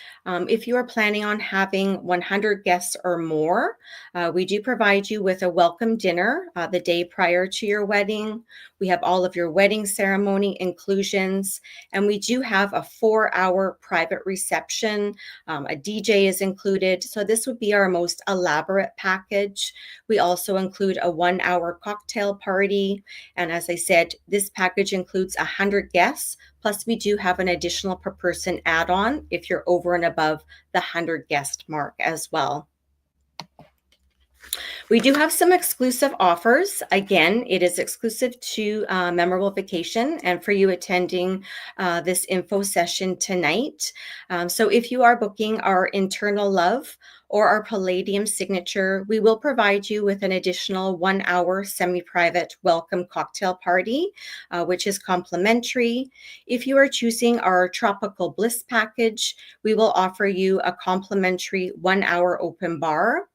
if you are planning on having 100 guests or more. We do provide you with a welcome dinner the day prior to your wedding. We have all of your wedding ceremony inclusions, and we do have a 4-hour private reception. A DJ is included, so this would be our most elaborate package. We also include a 1-hour cocktail party, and as I said, this package includes 100 guests, plus we do have an additional per person add-on if you're over and above the 100 guest mark as well. We do have some exclusive offers. Again, it is exclusive to Memorable Vacation and for you attending this info session tonight. So if you are booking our Eternal Love or our Palladium signature, we will provide you with an additional 1-hour semi-private welcome cocktail party, which is complimentary. If you are choosing our Tropical Bliss package, we will offer you a complimentary 1-hour open bar.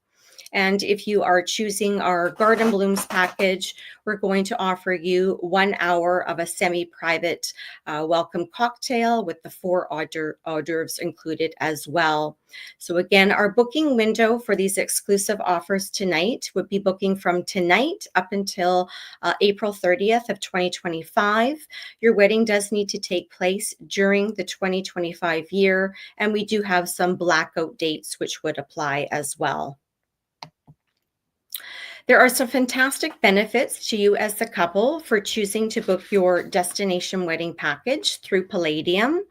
And if you are choosing our Garden Blooms package, we're going to offer you 1 hour of a semi-private welcome cocktail with the 4 hors d'oeuvres included as well. So again, our booking window for these exclusive offers tonight would be booking from tonight up until April 30th of 2025. Your wedding does need to take place during the 2025 year, and we do have some blackout dates which would apply as well. There are some fantastic benefits to you as the couple for choosing to book your destination wedding package through Palladium.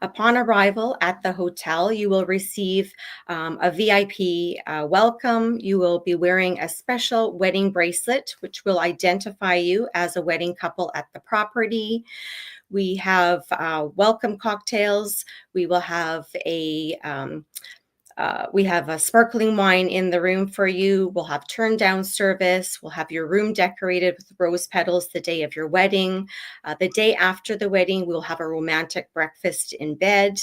Upon arrival at the hotel, you will receive a VIP welcome. You will be wearing a special wedding bracelet, which will identify you as a wedding couple at the property. We have welcome cocktails. We will have we have a sparkling wine in the room for you. We'll have turn down service. We'll have your room decorated with rose petals the day of your wedding. The day after the wedding, we'll have a romantic breakfast in bed.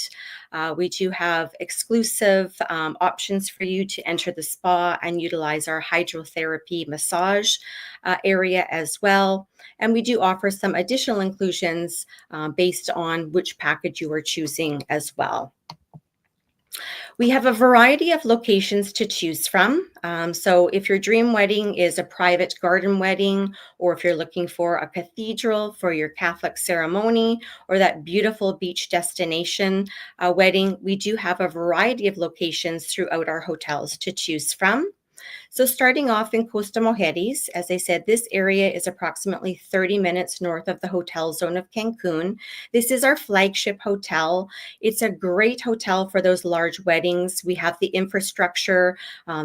We do have exclusive options for you to enter the spa and utilize our hydrotherapy massage area as well. And we do offer some additional inclusions based on which package you are choosing as well. We have a variety of locations to choose from. So if your dream wedding is a private garden wedding, or if you're looking for a cathedral for your Catholic ceremony, or that beautiful beach destination wedding, we do have a variety of locations throughout our hotels to choose from. So starting off in Costa Mujeres, as I said, this area is approximately 30 minutes north of the hotel zone of Cancun. This is our flagship hotel. It's a great hotel for those large weddings. We have the infrastructure.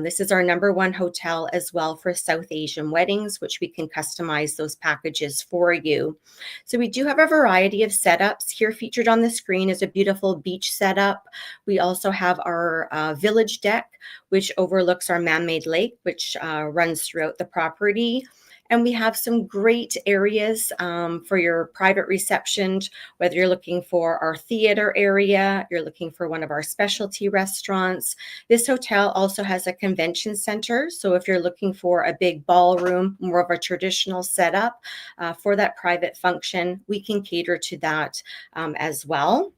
This is our #1 hotel as well for South Asian weddings, which we can customize those packages for you. So we do have a variety of setups. Here featured on the screen is a beautiful beach setup. We also have our village deck, which overlooks our man-made lake, which runs throughout the property. And we have some great areas for your private reception, whether you're looking for our theater area, you're looking for one of our specialty restaurants. This hotel also has a convention center. So if you're looking for a big ballroom, more of a traditional setup for that private function, we can cater to that as well.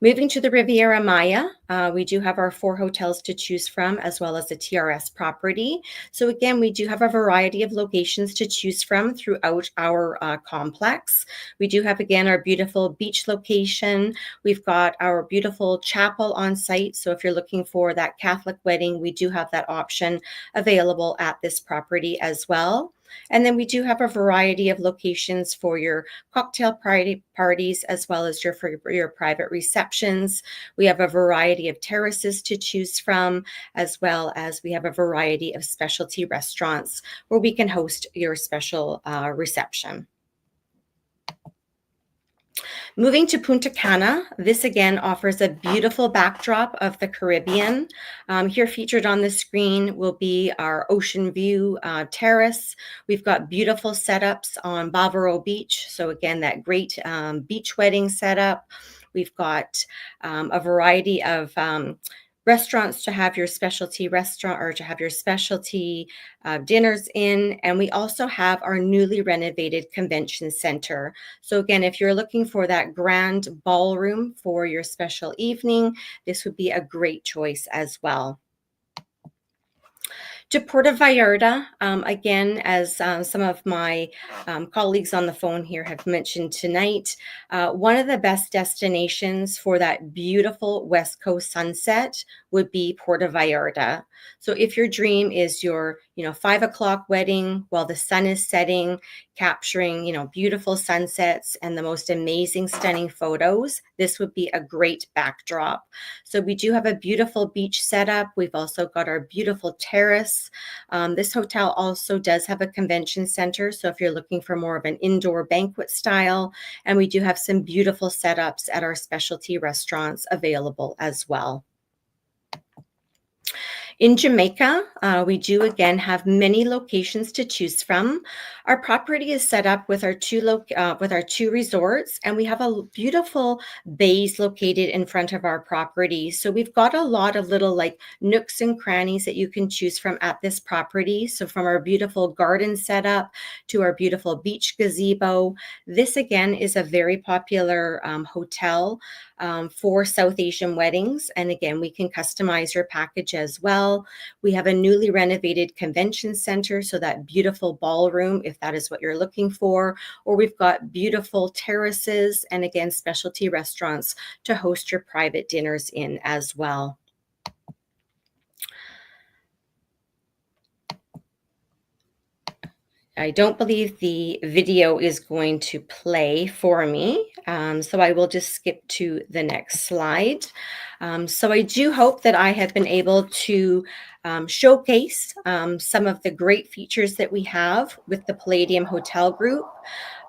Moving to the Riviera Maya, we do have our 4 hotels to choose from, as well as a TRS property. So again, we do have a variety of locations to choose from throughout our complex. We do have, again, our beautiful beach location. We've got our beautiful chapel on site. So if you're looking for that Catholic wedding, we do have that option available at this property as well. And then we do have a variety of locations for your cocktail parties, as well as for your private receptions. We have a variety of terraces to choose from, as well as we have a variety of specialty restaurants where we can host your special reception. Moving to Punta Cana, this again offers a beautiful backdrop of the Caribbean. Here featured on the screen will be our ocean view terrace. We've got beautiful setups on Bavaro Beach. So again, that great beach wedding setup. We've got a variety of restaurants to have your specialty restaurant or to have your specialty dinners in. And we also have our newly renovated convention center. So again, if you're looking for that grand ballroom for your special evening, this would be a great choice as well. To Puerto Vallarta, again, as some of my colleagues on the phone here have mentioned tonight, one of the best destinations for that beautiful West Coast sunset would be Puerto Vallarta. So if your dream is your 5 o'clock wedding while the sun is setting, capturing beautiful sunsets and the most amazing stunning photos, this would be a great backdrop. So we do have a beautiful beach setup. We've also got our beautiful terrace. This hotel also does have a convention center, so if you're looking for more of an indoor banquet style, and we do have some beautiful setups at our specialty restaurants available as well. In Jamaica, we do again have many locations to choose from. Our property is set up with our two resorts, and we have a beautiful bays located in front of our property. So we've got a lot of little nooks and crannies that you can choose from at this property. So from our beautiful garden setup to our beautiful beach gazebo, this again is a very popular hotel for South Asian weddings. And again, we can customize your package as well. We have a newly renovated convention center, so that beautiful ballroom, if that is what you're looking for, or we've got beautiful terraces and again, specialty restaurants to host your private dinners in as well. I don't believe the video is going to play for me, so I will just skip to the next slide. So I do hope that I have been able to showcase some of the great features that we have with the Palladium Hotel Group.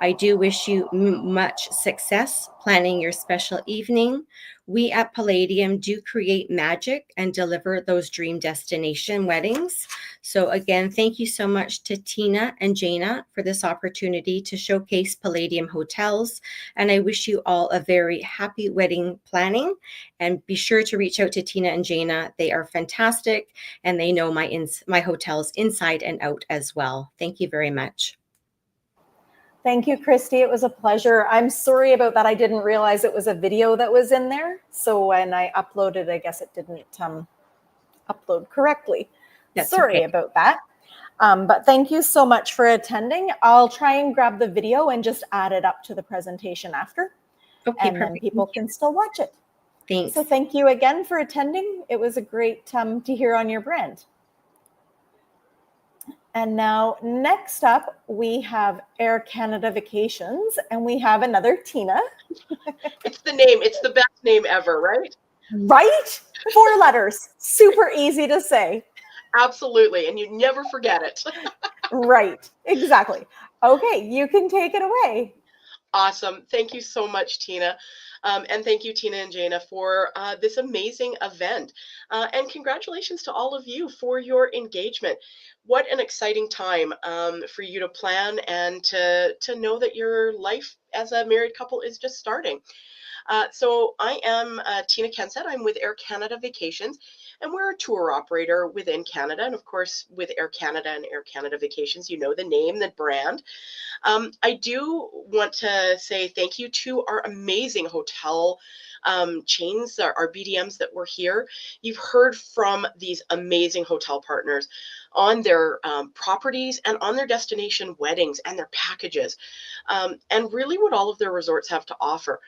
I do wish you much success planning your special evening. We at Palladium do create magic and deliver those dream destination weddings. So again, thank you so much to Tina and Jana for this opportunity to showcase Palladium Hotels. And I wish you all a very happy wedding planning. And be sure to reach out to Tina and Jana. They are fantastic and they know my hotels inside and out as well. Thank you very much.
Thank you, Christy. It was a pleasure. I'm sorry about that. I didn't realize it was a video that was in there. So when I uploaded, I guess it didn't upload correctly.
That's
sorry
okay.
about that. But thank you so much for attending. I'll try and grab the video and just add it up to the presentation after.
Okay,
and then people can still watch it.
Thanks.
So thank you again for attending. It was a great to hear on your brand. And now next up, we have Air Canada Vacations, and we have another Tina.
It's the name. It's the best name ever, right?
Right? 4 letters. Super easy to say.
Absolutely. And you never forget it.
Right. Exactly. Okay, you can take it away.
Awesome. Thank you so much, Tina. And thank you, Tina and Jana, for this amazing event. And congratulations to all of you for your engagement. What an exciting time for you to plan and to know that your life as a married couple is just starting. So I am Tina Kensett. I'm with Air Canada Vacations, and we're a tour operator within Canada. And of course, with Air Canada and Air Canada Vacations, you know the name, the brand. I do want to say thank you to our amazing hotel chains, our BDMs that were here. You've heard from these amazing hotel partners on their properties and on their destination weddings and their packages, and really what all of their resorts have to offer.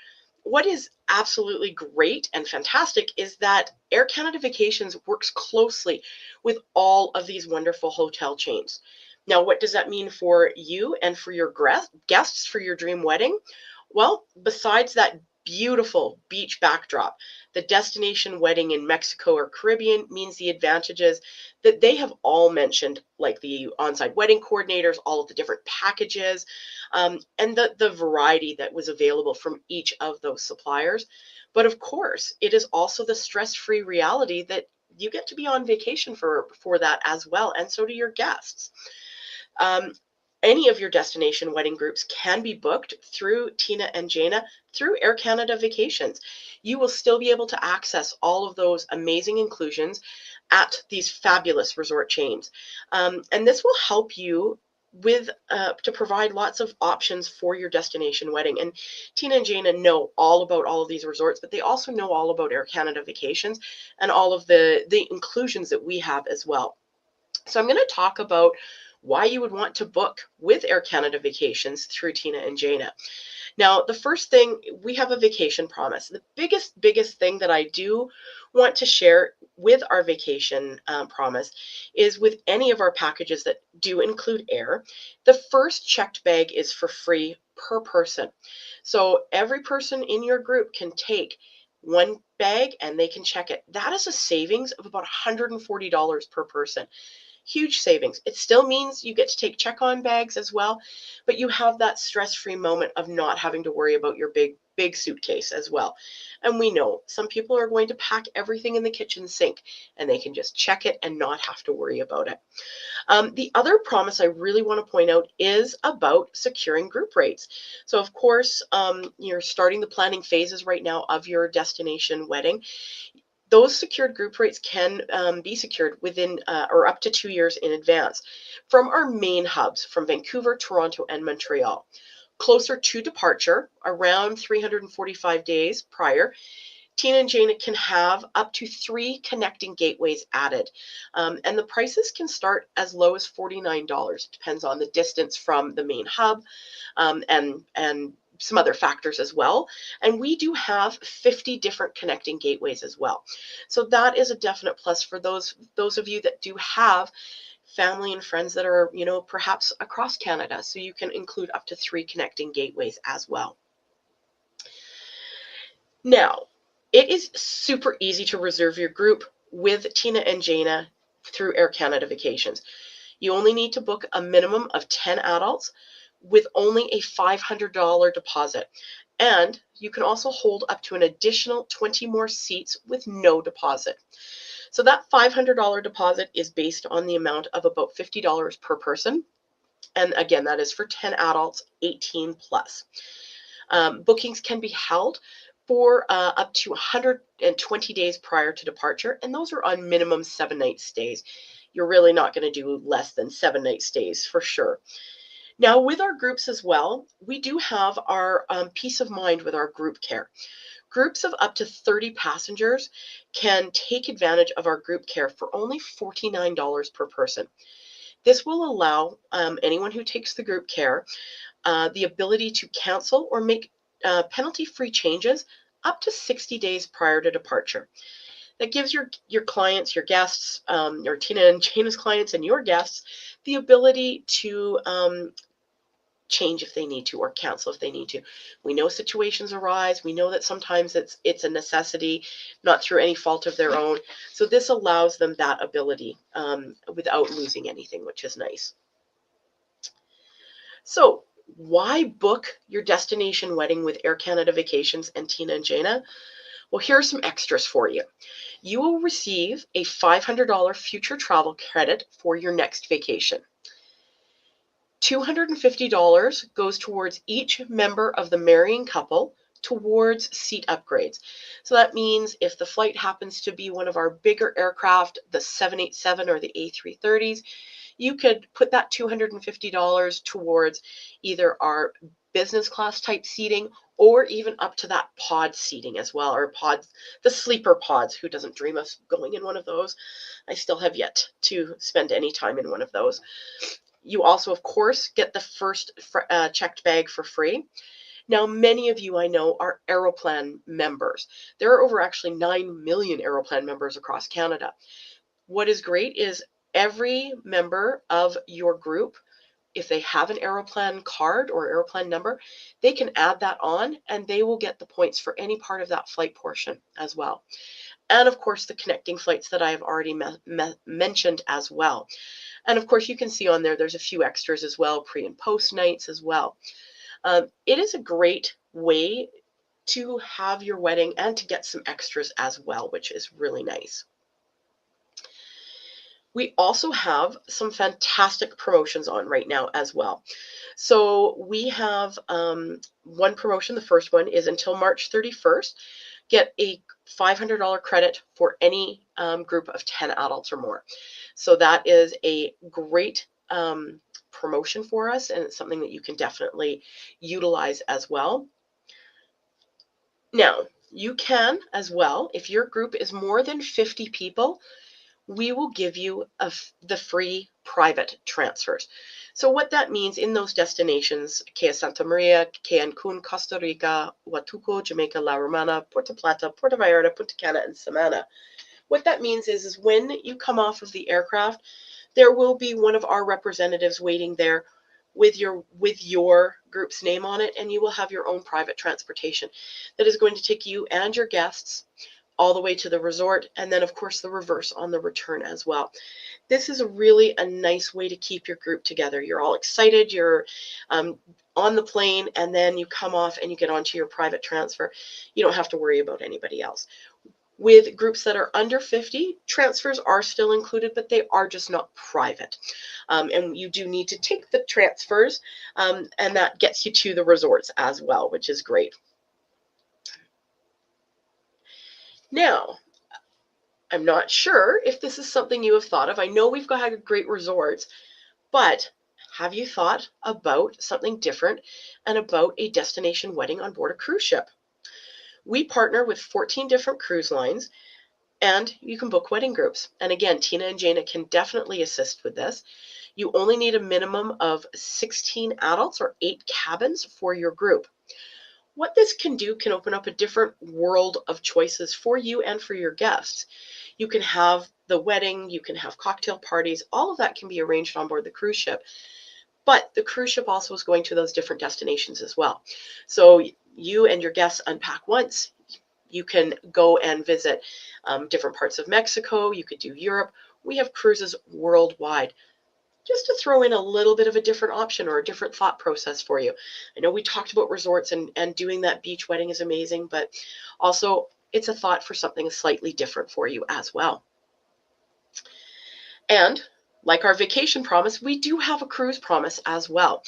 What is absolutely great and fantastic is that Air Canada Vacations works closely with all of these wonderful hotel chains. Now, what does that mean for you and for your guests for your dream wedding? Well, besides that beautiful beach backdrop, the destination wedding in Mexico or Caribbean means the advantages that they have all mentioned, like the on-site wedding coordinators, all of the different packages, and the variety that was available from each of those suppliers. But of course, it is also the stress-free reality that you get to be on vacation for that as well, and so do your guests. Um, any of your destination wedding groups can be booked through Tina and Jana through Air Canada Vacations. You will still be able to access all of those amazing inclusions at these fabulous resort chains. And this will help you with to provide lots of options for your destination wedding. And Tina and Jana know all about all of these resorts, but they also know all about Air Canada Vacations and all of the inclusions that we have as well. So I'm going to talk about why you would want to book with Air Canada Vacations through Tina and Jana. Now, the first thing, we have a vacation promise. The biggest thing that I do want to share with our vacation promise is with any of our packages that do include air, the first checked bag is for free per person. So every person in your group can take one bag and they can check it. That is a savings of about $140 per person. Huge savings. It still means you get to take check-on bags as well, but you have that stress-free moment of not having to worry about your big suitcase as well. And we know some people are going to pack everything in the kitchen sink and they can just check it and not have to worry about it. The other promise I really want to point out is about securing group rates. So of course, you're starting the planning phases right now of your destination wedding. Those secured group rates can be secured within or up to 2 years in advance from our main hubs from Vancouver, Toronto, and Montreal. Closer to departure, around 345 days prior, Tina and Jana can have up to 3 connecting gateways added. And the prices can start as low as $49. Depends on the distance from the main hub and some other factors as well. And we do have 50 different connecting gateways as well. So that is a definite plus for those of you that do have family and friends that are, perhaps across Canada. So you can include up to 3 connecting gateways as well. Now, it is super easy to reserve your group with Tina and Jana through Air Canada Vacations. You only need to book a minimum of 10 adults with only a $500 deposit. And you can also hold up to an additional 20 more seats with no deposit. So that $500 deposit is based on the amount of about $50 per person. And again, that is for 10 adults, 18 plus. Bookings can be held for up to 120 days prior to departure, and those are on minimum 7-night stays. You're really not going to do less than 7-night stays for sure. Now, with our groups as well, we do have our peace of mind with our group care. Groups of up to 30 passengers can take advantage of our group care for only $49 per person. This will allow anyone who takes the group care the ability to cancel or make penalty-free changes up to 60 days prior to departure. that gives your clients, your guests, or Tina and Jana's clients and your guests, the ability to change if they need to, or cancel if they need to. We know situations arise. We know that sometimes it's a necessity, not through any fault of their own. So this allows them that ability without losing anything, which is nice. So why book your destination wedding with Air Canada Vacations and Tina and Jana? Well, here are some extras for you. You will receive a $500 future travel credit for your next vacation. $250 goes towards each member of the marrying couple towards seat upgrades. So that means if the flight happens to be one of our bigger aircraft, the 787 or the A330s, you could put that $250 towards either our business class type seating or even up to that pod seating as well, or pods, the sleeper pods. Who doesn't dream of going in one of those? I still have yet to spend any time in one of those. You also, of course, get the first checked bag for free. Now, many of you I know are Aeroplan members. There are over actually 9 million Aeroplan members across Canada. What is great is every member of your group, if they have an Aeroplan card or Aeroplan number, they can add that on and they will get the points for any part of that flight portion as well. And of course, the connecting flights that I have already mentioned as well. And of course, you can see on there, there's a few extras as well, pre and post nights as well. It is a great way to have your wedding and to get some extras as well, which is really nice. We also have some fantastic promotions on right now as well. So we have one promotion. The first one is until March 31st. Get a $500 credit for any group of 10 adults or more. So that is a great promotion for us, and it's something that you can definitely utilize as well. Now, you can as well, if your group is more than 50 people, we will give you the free private transfers. So what that means in those destinations, Kea Santa Maria, Cancun, Costa Rica, Huatuco, Jamaica, La Romana, Puerto Plata, Puerto Vallarta, Punta Cana, and Samana. What that means is when you come off of the aircraft, there will be one of our representatives waiting there with your group's name on it, and you will have your own private transportation that is going to take you and your guests all the way to the resort, and then of course the reverse on the return as well. This is really a nice way to keep your group together. You're all excited, you're on the plane, and then you come off and you get onto your private transfer. You don't have to worry about anybody else. With groups that are under 50, transfers are still included, but they are just not private. And you do need to take the transfers, and that gets you to the resorts as well, which is great. Now, I'm not sure if this is something you have thought of. I know we've got great resorts, but have you thought about something different and about a destination wedding on board a cruise ship? We partner with 14 different cruise lines, and you can book wedding groups. And again, Tina and Jana can definitely assist with this. You only need a minimum of 16 adults or 8 cabins for your group. What this can do can open up a different world of choices for you and for your guests. You can have the wedding, you can have cocktail parties, all of that can be arranged on board the cruise ship. But the cruise ship also is going to those different destinations as well. So you and your guests unpack once. You can go and visit different parts of Mexico. You could do Europe. We have cruises worldwide. Just to throw in a little bit of a different option or a different thought process for you. I know we talked about resorts and doing that beach wedding is amazing, but also it's a thought for something slightly different for you as well. And like our vacation promise, we do have a cruise promise as well.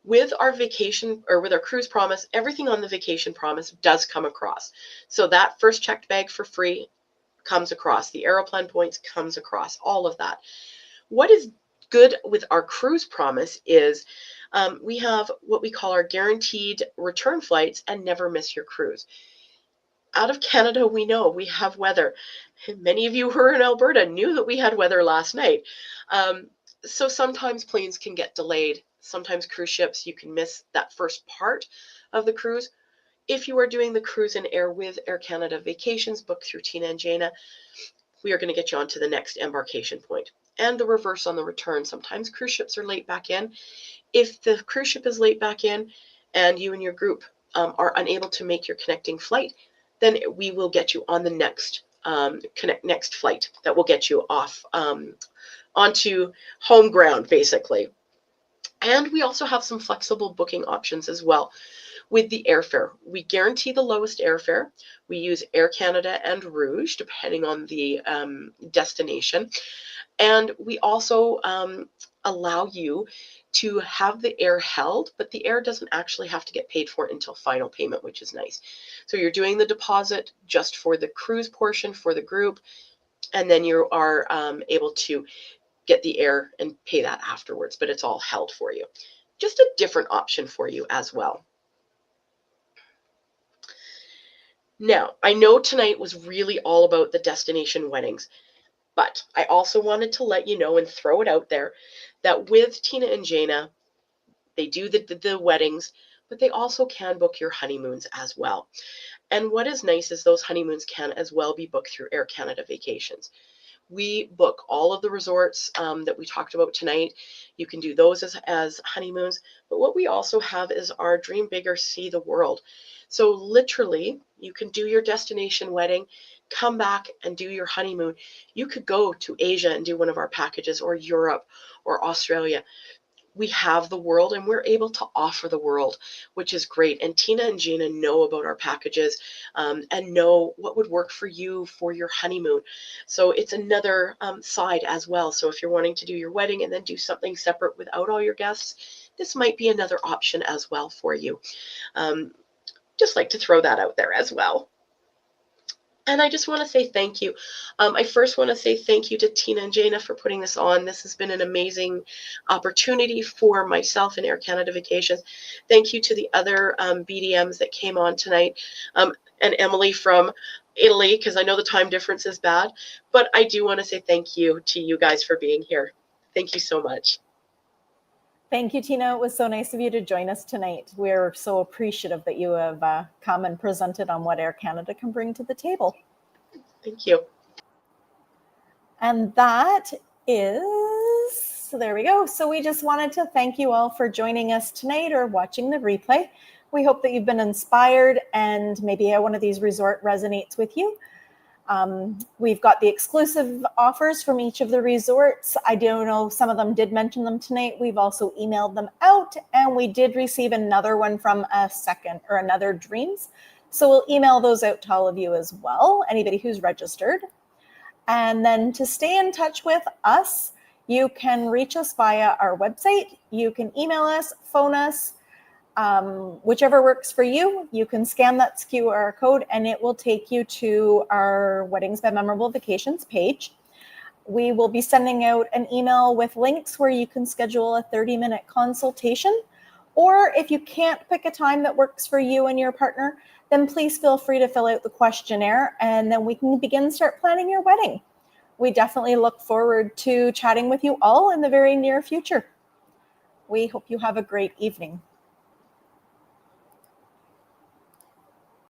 With our vacation or with our cruise promise, everything on the vacation promise does come across. So that first checked bag for free comes across. The Aeroplan points comes across, all of that. What is good with our cruise promise is we have what we call our guaranteed return flights and never miss your cruise. Out of Canada, we know we have weather. Many of you who are in Alberta knew that we had weather last night. So sometimes planes can get delayed. Sometimes cruise ships, you can miss that first part of the cruise. if you are doing the cruise and air with Air Canada Vacations, booked through Tina and Jana, we are going to get you on to the next embarkation point. And the reverse on the return. Sometimes cruise ships are late back in. If the cruise ship is late back in and you and your group are unable to make your connecting flight, then we will get you on the next next flight that will get you off onto home ground, basically. And we also have some flexible booking options as well. With the airfare, we guarantee the lowest airfare. We use Air Canada and Rouge, depending on the destination. And we also allow you to have the air held, but the air doesn't actually have to get paid for until final payment, which is nice. So you're doing the deposit just for the cruise portion for the group, and then you are able to get the air and pay that afterwards, but it's all held for you. Just a different option for you as well. Now, I know tonight was really all about the destination weddings, but I also wanted to let you know and throw it out there that with Tina and Jana, they do the weddings, but they also can book your honeymoons as well. And what is nice is those honeymoons can as well be booked through Air Canada Vacations. We book all of the resorts that we talked about tonight. You can do those as honeymoons. But what we also have is our Dream Bigger, See the World. So literally, you can do your destination wedding, come back and do your honeymoon. You could go to Asia and do one of our packages, or Europe or Australia. We have the world and we're able to offer the world, which is great. And Tina and Jana know about our packages and know what would work for you for your honeymoon. So it's another side as well. So if you're wanting to do your wedding and then do something separate without all your guests, this might be another option as well for you. Just like to throw that out there as well. And I just want to say thank you. I first want to say thank you to Tina and Jana for putting this on. This has been an amazing opportunity for myself and Air Canada Vacations. Thank you to the other BDMs that came on tonight, and Emily from Italy, because I know the time difference is bad. But I do want to say thank you to you guys for being here. Thank you so much.
Thank you, Tina. It was so nice of you to join us tonight. We're so appreciative that you have come and presented on what Air Canada can bring to the table.
Thank you.
And that is, there we go. So we just wanted to thank you all for joining us tonight or watching the replay. We hope that you've been inspired and maybe one of these resort resonates with you. We've got the exclusive offers from each of the resorts. I don't know, some of them did mention them tonight. We've also emailed them out, and we did receive another one from another Dreams. So we'll email those out to all of you as well, anybody who's registered. And then to stay in touch with us, you can reach us via our website. You can email us, phone us, whichever works for you. You can scan that QR code and it will take you to our Weddings by Memorable Vacations page. We will be sending out an email with links where you can schedule a 30-minute consultation. Or if you can't pick a time that works for you and your partner, then please feel free to fill out the questionnaire and then we can start planning your wedding. We definitely look forward to chatting with you all in the very near future. We hope you have a great evening.